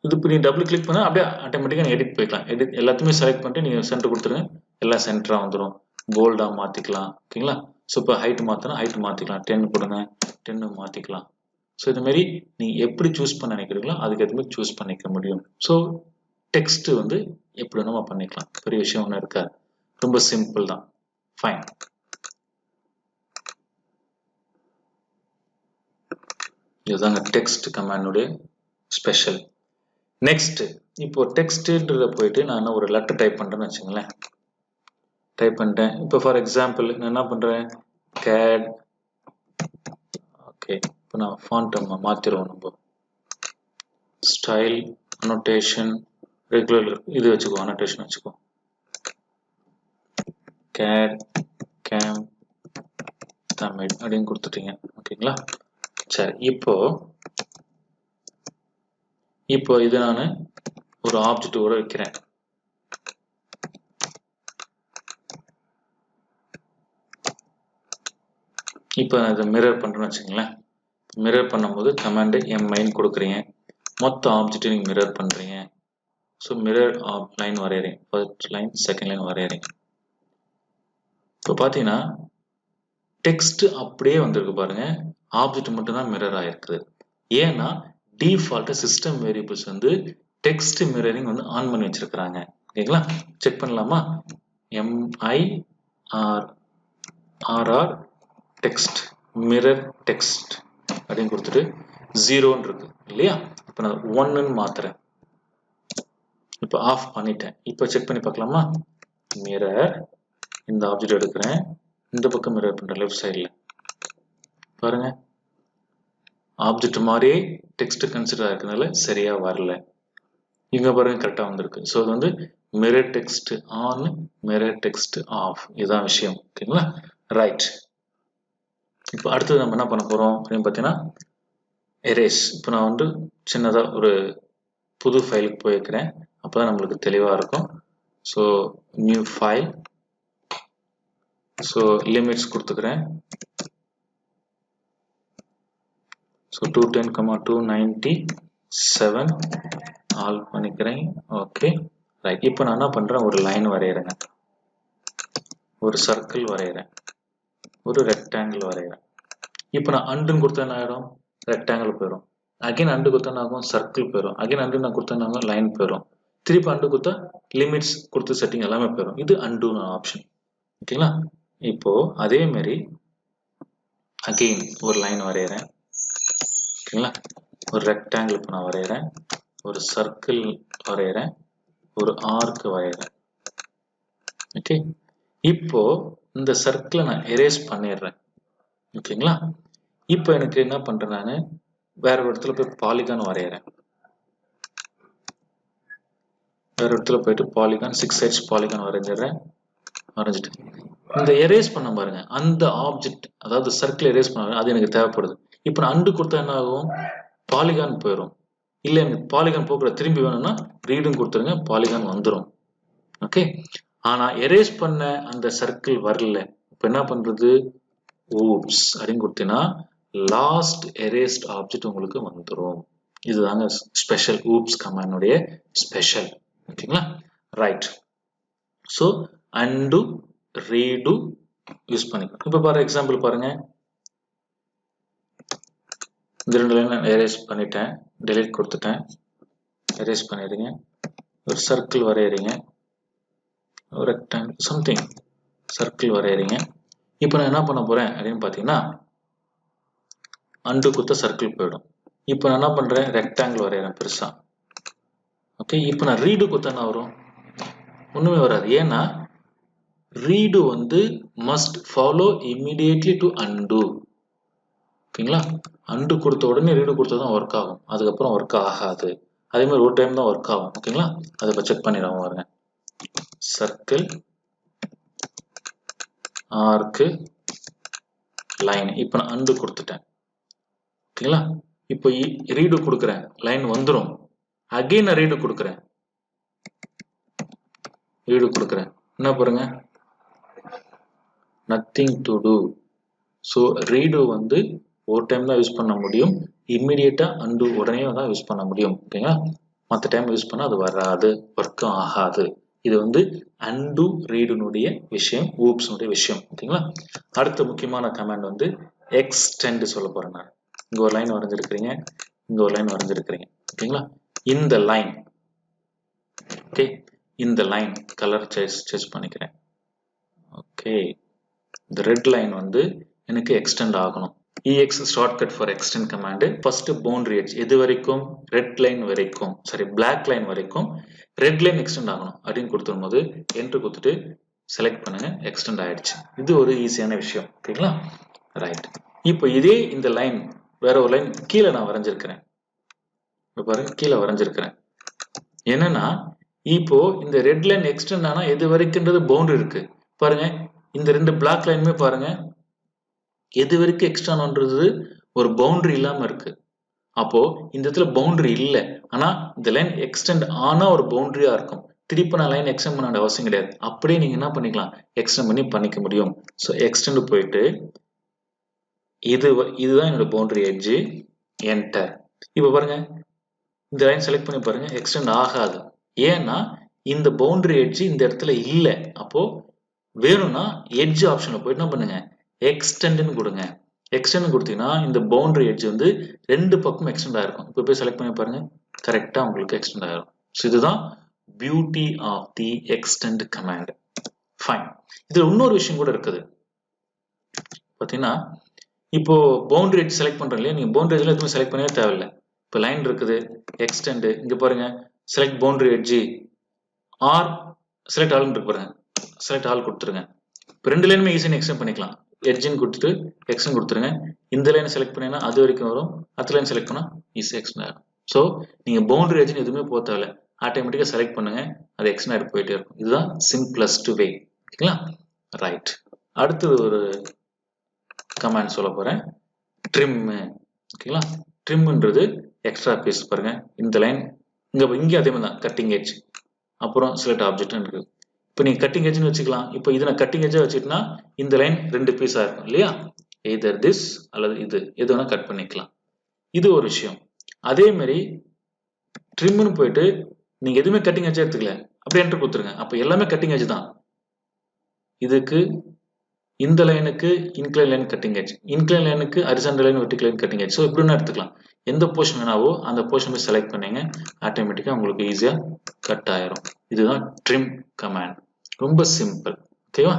இது இப்போ நீங்கள் டபுள் கிளிக் பண்ணால் அப்படியே ஆட்டோமேட்டிக்காக நீங்கள் எடிட் போய்க்கலாம். எடிட் எல்லாத்தையுமே செலக்ட் பண்ணிட்டு நீங்கள் சென்டர் கொடுத்துருங்க, எல்லாம் சென்டராக வந்துடும். போல்டாக மாற்றிக்கலாம். ஓகேங்களா? ஸோ இப்போ ஹைட் மாற்றினா ஹைட் மாற்றிக்கலாம், 10 கொடுங்க, 10 மாற்றிக்கலாம். ஸோ இதுமாரி நீங்கள் எப்படி சூஸ் பண்ண நினைக்கிறீங்களோ அதுக்கேற்ற மாதிரி சூஸ் பண்ணிக்க முடியும். ஸோ டெக்ஸ்ட் வந்து எப்படி நம்ம பண்ணிக்கலாம், பெரிய விஷயம் ஒன்று இருக்காது, ரொம்ப சிம்பிள் தான். ஃபைன். இதுதாங்க டெக்ஸ்ட் கமாண்டுடைய ஸ்பெஷல். நெக்ஸ்ட் இப்போ டெக்ஸ்ட்ன்றத போயிட்டு நான் ஒரு லெட்டர் டைப் பண்ணுறேன்னு வச்சுங்களேன். டைப் பண்ணிட்டேன். இப்போ ஃபார் எக்ஸாம்பிள் நான் என்ன பண்ணுறேன், கேட். ஓகே, இப்போ நான் ஃபாண்ட் மாற்றிடுவோம். நம்ம ஸ்டைல், அனோட்டேஷன், ரெகுலர் இது வச்சுக்கோ, அனோட்டேஷன் வச்சுக்கோ. கேட் கேம் தமிழ் அப்படின்னு கொடுத்துட்டீங்க. ஓகேங்களா? சரி, இப்போ இது நான் ஒரு ஆப்ஜெக்ட் கூட வைக்கிறேன். இப்போ நான் இதை மிரர் பண்ணுறேன்னு வச்சுங்களேன். மிரர் பண்ணும்போது கமாண்டு எம்ஐன்னு கொடுக்குறீங்க, மொத்த ஆப்ஜெக்ட் நீங்கள் மிரர் பண்ணுறீங்க. ஸோ மிரர் லைன் வரைகிறீங்க, ஃபர்ஸ்ட் லைன் செகண்ட் லைன் வரைகிறீங்க. இப்போ பார்த்தீங்கன்னா டெக்ஸ்ட் அப்படியே வந்திருக்கு பாருங்க, ஆப்ஜெக்ட் மட்டும் தான் மிரர் ஆயிருக்குது. ஏன்னா டிஃபால்ட்டாக சிஸ்டம் வேரியபிள்ஸ் வந்து டெக்ஸ்ட் மிரரிங் வந்து ஆன் பண்ணி வச்சிருக்கிறாங்க. ஓகேங்களா? செக் பண்ணலாமா? MIRR டெக்ஸ்ட் மிரர் டெக்ஸ்ட் அப்படின்னு கொடுத்துட்டு 0ன்னு இருக்கு இல்லையா? இப்போ நான் 1ன்னு மாத்துறேன். இப்போ ஆஃப் பண்ணிட்டேன். இப்போ செக் பண்ணி பார்க்கலாமா? மிரர், இந்த ஆப்ஜெக்ட் எடுக்கிறேன், இந்த பக்கம் மிரர் பண்றேன் லெஃப்ட் சைடில். பாருங்க, ஆப்ஜெக்ட் மாதிரியே டெக்ஸ்ட் கன்சிடர் ஆகிறதுனால சரியா வரல. இங்க பாருங்க கரெக்டாக வந்திருக்கு. ஸோ அது வந்து mirror text on, mirror text off. இதுதான் விஷயம். ஓகேங்களா? ரைட். இப்போ அடுத்தது நம்ம என்ன பண்ண போறோம் அப்படின்னு பார்த்தீங்கன்னா எரேஸ். இப்போ நான் வந்து சின்னதாக ஒரு புது ஃபைலுக்கு போயிருக்கிறேன், அப்போ தான் நம்மளுக்கு தெளிவாக இருக்கும். So new file, so limits கொடுத்துக்கிறேன். ஸோ 210,297 ஆல் பண்ணிக்கிறேன். Okay, right. இப்போ நான் என்ன பண்ணுறேன், ஒரு லைன் வரைகிறேங்க, ஒரு சர்க்கிள் வரைகிறேன், ஒரு ரெக்டாங்கிள் வரைகிறேன். இப்போ நான் அண்டுன்னு கொடுத்தா என்ன ஆகிடும், ரெக்டாங்கிள் போயிடும். அகைன் அண்டு கொடுத்தனாகும் சர்க்கிள் போயிடும். அகைன் அண்டு நான் கொடுத்தனாகும் லைன் போயிடும். திருப்பி அண்டு கொடுத்தா லிமிட்ஸ் கொடுத்து செட்டிங் எல்லாமே போயிடும். இது அண்டு ஆப்ஷன். ஓகேங்களா? இப்போ அதே மாதிரி அகைன் ஒரு லைன் வரைகிறேன். ஓகேங்களா? ஒரு ரெக்டாங்கிள் இப்போ நான் வரைகிறேன், ஒரு சர்க்கிள் வரைகிறேன், ஒரு ஆர்க் வரைகிறேன். ஓகே, இப்போ இந்த சர்க்கிளை நான் எரேஸ் பண்ணிடுறேன். ஓகேங்களா? இப்போ எனக்கு என்ன பண்றேன், நான் வேற ஒரு இடத்துல போய் பாலிகான் வரைகிறேன். வேற இடத்துல போயிட்டு பாலிகான் 6 சைட்ஸ் பாலிகான் வரைஞ்சிடுறேன். வரைஞ்சிட்டு இந்த எரேஸ் பண்ண பாருங்க, அந்த ஆப்ஜெக்ட் அதாவது சர்க்கிள் எரேஸ் பண்ண அது எனக்கு தேவைப்படுது. இப்போ நான் அண்டு கொடுத்தா என்ன ஆகும், பாலிகான் போயிடும். இல்லை எனக்கு பாலிகான் போக்குற திரும்பி வேணும்னா ரீடும் கொடுத்துருங்க, பாலிகான் வந்துடும். ஓகே, ஆனா எரேஸ் பண்ண அந்த சர்க்கிள் வரல. இப்போ என்ன பண்றது, oops அப்படின்னு கொடுத்தீங்கன்னா லாஸ்ட் எரேஸ்ட் ஆப்ஜெக்ட் உங்களுக்கு வந்துடும். இதுதாங்க ஸ்பெஷல் oops கமாண்டுடைய ஸ்பெஷல். ஓகேங்களா? Right. So and read use பண்ணிக்கலாம். இப்போ பாருங்க, எக்ஸாம்பிள் பாருங்க, இந்த 2 லைன் நான் எரேஸ் பண்ணிட்டேன், டெலீட் கொடுத்துட்டேன். எரேஸ் பண்ணிடுங்க, ஒரு சர்க்கிள் வரையறீங்க, ஒரு ரெக்டாங்கிள் சம்திங் சர்க்கிள் வரையறீங்க. இப்போ நான் என்ன பண்ண போறேன் அப்படின்னு பார்த்தீங்கன்னா, அண்டு கொடுத்த சர்க்கிள் போயிடும். இப்போ நான் என்ன பண்றேன், ரெக்டாங்கிள் வரையறேன் பெருசா. ஓகே, இப்போ நான் ரீடு கொடுத்தா என்ன வரும், ஒண்ணுமே வராது. ஏன்னா ரீடு வந்து must follow immediately to and. ஓகேங்களா? அண்டு கொடுத்த உடனே ரீடு கொடுத்தா தான் ஒர்க் ஆகும், அதுக்கப்புறம் ஒர்க் ஆகாது. அதே மாதிரி ஒரு டைம் தான் ஒர்க் ஆகும். ஓகேங்களா? அதை இப்போ செக் பண்ணிடுவோம் பாருங்க. சர்க்கிள், ஆர்க்கு, லைன். இப்போ நான் அண்டு கொடுத்துட்டேன். ஓகேங்களா? இப்போ ரீடு கொடுக்குறேன், லைன் வந்துடும். அகைன் நான் ரீடு கொடுக்குறேன், ரீடு கொடுக்குறேன், என்ன பாருங்க, nothing to do. So redo வந்து ஒரு டைம் தான் யூஸ் பண்ண முடியும், இம்மிடியேட்டா அண்டு உடனே தான் யூஸ் பண்ண முடியும். ஓகேங்களா? மற்ற டைம் யூஸ் பண்ணால் அது வராது, ஒர்க்கும் ஆகாது. இது வந்து அண்டு ரீடுனுடைய விஷயம், ஊப்ஸ்னுடைய விஷயம். ஓகேங்களா? அடுத்த முக்கியமான கமாண்ட் வந்து எக்ஸ்டெண்ட் சொல்ல போறேன் நான். இங்க ஒரு லைன் வரைஞ்சிருக்கிறீங்க, இங்க ஒரு லைன் வரைஞ்சிருக்கிறீங்க. ஓகேங்களா? இந்த லைன், ஓகே, இந்த லைன் கலர் சேஞ்ச் பண்ணிக்கிறேன். ஓகே, இந்த ரெட் லைன் வந்து எனக்கு எக்ஸ்டெண்ட் ஆகணும். EX shortcut for extend command. First boundary edge எது வரைக்கும், ரெட் லைன் வரைக்கும், சாரி பிளாக் லைன் வரைக்கும் ரெட் லைன் எக்ஸ்டெண்ட் ஆகணும் அப்படின்னு கொடுத்துரும் போது என்ட்ரு கொடுத்துட்டு செலக்ட் பண்ணுங்க, எக்ஸ்டெண்ட் ஆயிடுச்சு. இது ஒரு ஈஸியான விஷயம். ஓகேங்களா? ரைட். இப்போ இதே இந்த லைன் வேற ஒரு லைன் கீழே நான் வரைஞ்சிருக்கிறேன். பாருங்க, கீழே வரைஞ்சிருக்கிறேன். என்னன்னா இப்போ இந்த ரெட் லைன் எக்ஸ்டெண்ட் ஆனா எது வரைக்கும்ன்றது பவுண்டரி இருக்கு பாருங்க. இந்த 2 பிளாக் லைனுமே பாருங்க எது வரைக்கும் எக்ஸ்டெண்ட் ஒரு பவுண்டரி இல்லாம இருக்கு. அப்போ இந்த இடத்துல பவுண்டரி இல்லை, ஆனா இந்த லைன் எக்ஸ்டெண்ட் ஆனா ஒரு பவுண்டரியா இருக்கும். திருப்பி நான் லைன் எக்ஸ்டெண்ட் பண்ண அவசியம் கிடையாது, அப்படியே நீங்க என்ன பண்ணிக்கலாம், எக்ஸ்டெண்ட் பண்ணி பண்ணிக்க முடியும். ஸோ எக்ஸ்டெண்ட் போயிட்டு இதுதான் என்னோட பவுண்டரி எட்ஜ், என்டர். இப்போ பாருங்க, இந்த லைன் செலக்ட் பண்ணி பாருங்க, எக்ஸ்டெண்ட் ஆகாது. ஏன்னா இந்த பவுண்டரி எட்ஜ் இந்த இடத்துல இல்லை. அப்போ வேணும்னா எட்ஜ் ஆப்ஷன்ல போயிட்டு என்ன பண்ணுங்க, எக்ஸ்டெண்ட்னு கொடுங்க. எக்ஸ்டெண்ட் கொடுத்தீங்கன்னா இந்த பவுண்டரி எட்ஜ் வந்து 2 பக்கம் எக்ஸ்டெண்ட் ஆயிருக்கும். இப்போ போய் செலக்ட் பண்ணி பாருங்க, கரெக்டா உங்களுக்கு எக்ஸ்டெண்ட் ஆயிரும். ஸோ இதுதான் beauty of the extend command. Fine. இதுல இன்னொரு விஷயம் கூட இருக்குது. பாத்தீங்கன்னா இப்போ பவுண்டரி எட்ஜ் செலக்ட் பண்றோம் இல்லையா, நீங்க பவுண்டரி எட்ஜ்ல எதுவும் செலக்ட் பண்ணவே தேவையில்லை. இப்போ லைன் இருக்குது, எக்ஸ்டெண்ட், இங்க பாருங்க select boundary edge or select all இருக்கு பாருங்க, செலக்ட் ஆல் கொடுத்துருங்க. இப்போ 2 லைனுமே ஈஸியாக எக்ஸ்டெண்ட் பண்ணிக்கலாம். எட்ஜின்னு கொடுத்துட்டு எக்ஸ்டெண்ட் கொடுத்துருங்க. இந்த லைன் செலக்ட் பண்ணீங்கன்னா அது வரைக்கும் வரும், அடுத்த லைன் செலக்ட் பண்ணா ஈஸியாக எக்ஸ்டெண்ட் ஆகும். ஸோ நீங்க பவுண்டரி எட்ஜின்னு எதுவுமே போக தேவையில்லை, ஆட்டோமேட்டிக்காக செலக்ட் பண்ணுங்க, அது எக்ஸ்டெண்ட் ஆகிட்டு போயிட்டே இருக்கும். இதுதான் சிம்பிளஸ்ட் வே. ஓகேங்களா? ரைட். அடுத்தது ஒரு கமாண்ட் சொல்ல போறேன், ட்ரிம். ஓகேங்களா? ட்ரிம்ன்றது எக்ஸ்ட்ரா பீஸ். பாருங்க இந்த லைன் இங்கே அதே மாதிரி தான் கட்டிங் எட்ஜ், அப்புறம் செலக்ட் ஆப்ஜெக்ட் இருக்கு. இப்போ நீங்க கட்டிங் எட்ஜ்னு வச்சுக்கலாம். இப்போ இதை நான் கட்டிங் எட்ஜா வச்சுக்கிட்டா இந்த லைன் 2 பீஸா இருக்கும் இல்லையா, எய்தர் திஸ் அல்லது இது, எது வேணா கட் பண்ணிக்கலாம். இது ஒரு விஷயம். அதே மாதிரி ட்ரிம்னு போயிட்டு நீங்க எதுவுமே கட்டிங் எட்ஜா எடுத்துக்கல, அப்படியே என்டர் கொடுத்துருங்க. அப்போ எல்லாமே கட்டிங் எட்ஜ் தான். இதுக்கு இந்த லைனுக்கு incline line cutting edge, incline லைனுக்கு horizontal line vertical line cutting edge. So இப்படி ஒன்று எடுத்துக்கலாம். எந்த போர்ஷன் வேணாவோ அந்த போர்ஷன் போய் செலக்ட் பண்ணீங்க, ஆட்டோமேட்டிக்காக உங்களுக்கு ஈஸியாக கட் ஆயிரும். இதுதான் ட்ரிம் கமாண்ட். ரொம்ப சிம்பிள். ஓகேவா?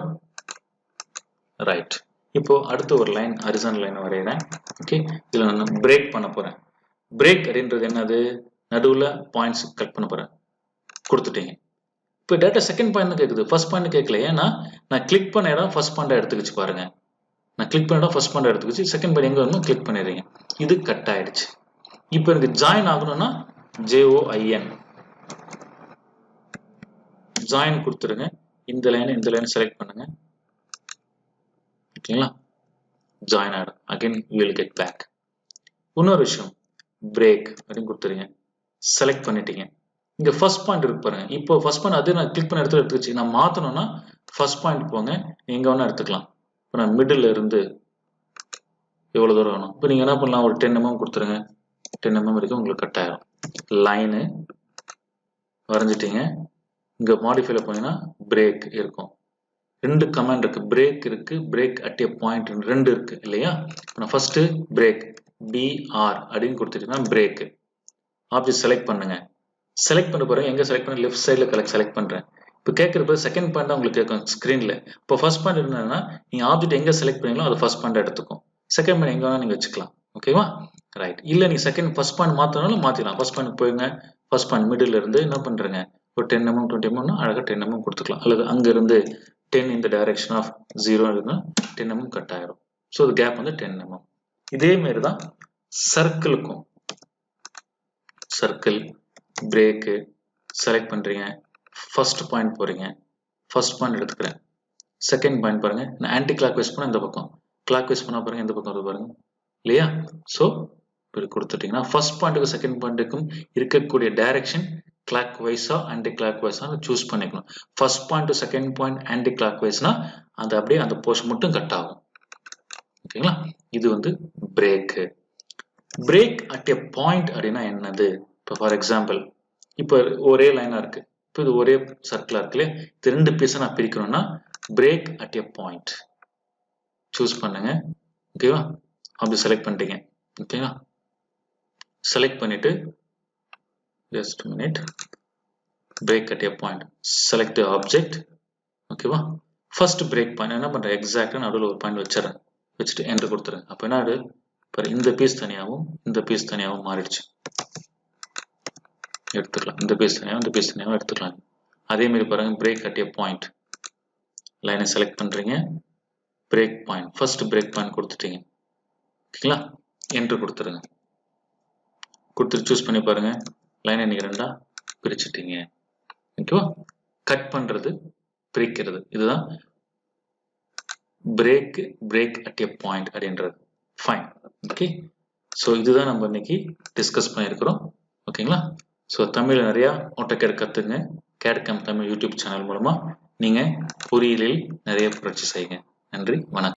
ரைட். இப்போ அடுத்த ஒரு லைன் ஹரிசாண்டல் லைன் வரைகிறேன். ஓகே, இதில் நான் பிரேக் பண்ண போகிறேன். பிரேக் அப்படின்றது என்னது? நடுவில் பாயிண்ட்ஸ் கட் பண்ண போகிறேன். கொடுத்துட்டீங்க. இப்போ டேட்டா செகண்ட் பாயிண்ட் தான் கேட்குது, ஃபர்ஸ்ட் பாயிண்ட் கேட்கல. ஏன்னா நான் கிளிக் பண்ண இடம் ஃபர்ஸ்ட் பாயிண்டாக எடுத்துக்கிச்சு பாருங்க. நான் கிளிக் பண்ண இடம் ஃபர்ஸ்ட் பாயிண்டாக எடுத்துக்கிச்சு, செகண்ட் பாயிண்ட் எங்கே வரணும் கிளிக் பண்ணிடுறீங்க. இது கட் ஆயிடுச்சு. இப்போ எனக்கு ஜாயின் ஆகணும்னா ஜோயின் ஜாயின் கொடுத்துருங்க. இந்த லைன் செலக்ட் பண்ணுங்க. ஓகேங்களா? ஜாயின் ஆகிடும். Again you will get back. இன்னொரு விஷயம், பிரேக் அப்படின்னு கொடுத்துருங்க. செலக்ட் பண்ணிட்டீங்க. இங்க ஃபர்ஸ்ட் பாயிண்ட் இருக்கு பாருங்க. இப்போ ஃபர்ஸ்ட் பாயிண்ட் அதே நான் கிளிக் பண்ண இடத்துல எடுத்துக்கிச்சு. நான் மாத்தணும்னா ஃபர்ஸ்ட் பாயிண்ட் போங்க, எங்க வேணா எடுத்துக்கலாம். இப்போ நான் மிடில் இருந்து எவ்வளவு தூரம் வேணும், இப்போ நீங்க என்ன பண்ணலாம், ஒரு 10 mm கொடுத்துருங்க. 10 mm வரைக்கும் உங்களுக்கு கட் ஆயிடும். லைனு வரைஞ்சிட்டீங்க. இங்க மாடிஃபைல போனீங்கன்னா பிரேக் இருக்கும். 2 கமாண்ட் இருக்கு, பிரேக் இருக்கு, பிரேக் அட் எ பாயிண்ட், 2 இருக்கு இல்லையா? நான் ஃபர்ஸ்ட் பிரேக் பிஆர் அப்படின்னு கொடுத்துட்டீங்கன்னா பிரேக். ஆப்ஜெக்ட் செலக்ட் பண்ணுங்க. செலக்ட் பண்ண போறேன், எங்க செலக்ட் பண்ண, லெஃப்ட் சைடுல செலக்ட் பண்றேன். இப்போ கேட்கறப்ப செகண்ட் பாயிண்ட் தான் உங்களுக்கு கேட்கும் ஸ்கிரீன்ல. இப்போ ஃபர்ஸ்ட் பாயிண்ட் என்னன்னா, நீங்க ஆப்ஜெக்ட் எங்க செலக்ட் பண்ணீங்களோ அது ஃபர்ஸ்ட் பாயிண்ட் எடுத்துக்கும். செகண்ட் பாயிண்ட் எங்க வேணா நீங்க வச்சுக்கலாம். ஓகேவா? ரைட். இல்ல நீங்க ஃபர்ஸ்ட் பாயிண்ட் மாத்தனாலும் மாத்திக்கலாம். ஃபர்ஸ்ட் பாயிண்ட் போயிங்க, ஃபர்ஸ்ட் பாயிண்ட் மிடில் இருந்து என்ன பண்றீங்க, ஒரு 10 mm 20 mm அழகா 10 mm கொடுத்துக்கலாம். அல்லது அங்க இருந்து 10 in the direction of 0 இருக்குன்னா 10 mm கட் ஆயிரும். ஸோ அது கேப் வந்து 10 mm. இதே மாதிரி தான் சர்க்கிளுக்கும். சர்க்கிள் பிரேக்கு செலக்ட் பண்றீங்க, ஃபர்ஸ்ட் பாயிண்ட் போறீங்க, ஃபர்ஸ்ட் பாயிண்ட் எடுத்துக்கிறேன். செகண்ட் பாயிண்ட் பாருங்க, நான் ஆன்டி கிளாக் வைஸ் பண்ண இந்த பக்கம், கிளாக் வைஸ் பண்ணா பாருங்க இந்த பக்கம் வருது பாருங்க இல்லையா? ஸோ இப்படி கொடுத்துட்டீங்கன்னா ஃபர்ஸ்ட் பாயிண்ட்டுக்கும் செகண்ட் பாயிண்ட்டுக்கும் இருக்கக்கூடிய டைரக்ஷன் கிளாக் வைஸா ஆன்டி கிளாக் வைஸா சூஸ் பண்ணிக்கணும். First point to second point anti கிளாக் வைஸ்னா அது அப்படியே அந்த போர்ஷன் மட்டும் கட் ஆகும். ஓகேங்களா? இது வந்து break. Break at a point அப்படின்னா என்னது? இப்போ ஃபார் எக்ஸாம்பிள், இப்போ ஒரே லைனா இருக்கு, இப்போ இது ஒரே சர்க்கிளா இருக்கு இல்லையா? இது 2 பீஸை நான் பிரிக்கணும்னா break at a point choose பண்ணுங்க. ஓகேவா? அப்படி செலக்ட் பண்ணிட்டீங்க. ஓகேவா? செலக்ட் பண்ணிட்டு just a minute, break at a point, select the object. ஓகேவா? ஃபர்ஸ்ட் பிரேக் பாயிண்ட் என்ன பண்றேன், எக்ஸாக்டா நடுவில் ஒரு பாயிண்ட் வச்சிடறேன். வச்சுட்டு என்டர் கொடுத்துறேன். அப்போ என்ன ஆகுது, இந்த பீஸ் தனியாகவும் இந்த பீஸ் தனியாகவும் மாறிடுச்சு. எடுத்துக்கலாம். இந்த பீஸ் தனியாகவும் இந்த பீஸ் தனியாகவும் எடுத்துக்கலாம். அதே மாதிரி பாருங்க, பிரேக் அட் எ பாயிண்ட் லைனை செலக்ட் பண்றீங்க. Break point first break point கொடுத்துட்டீங்க. ஓகேங்களா? என்டர் கொடுத்துருங்க. கொடுத்துட்டு சூஸ் பண்ணி பாருங்க, லைனை நீங்க 2ஆ பிரிச்சுட்டீங்க. ஓகேவா? கட் பண்றது, பிரிக்கிறது, இதுதான் break. Break at a point அப்படின்றது. ஃபைன். ஓகே, ஸோ இதுதான் நம்ம இன்னைக்கு டிஸ்கஸ் பண்ணியிருக்கிறோம். ஓகேங்களா? ஸோ தமிழ்ல நிறைய AutoCAD கத்துங்க. CAD Tamil YouTube channel மூலமா நீங்க பொறியியலில் நிறைய புரட்சி செய்யுங்க. நன்றி, வணக்கம்.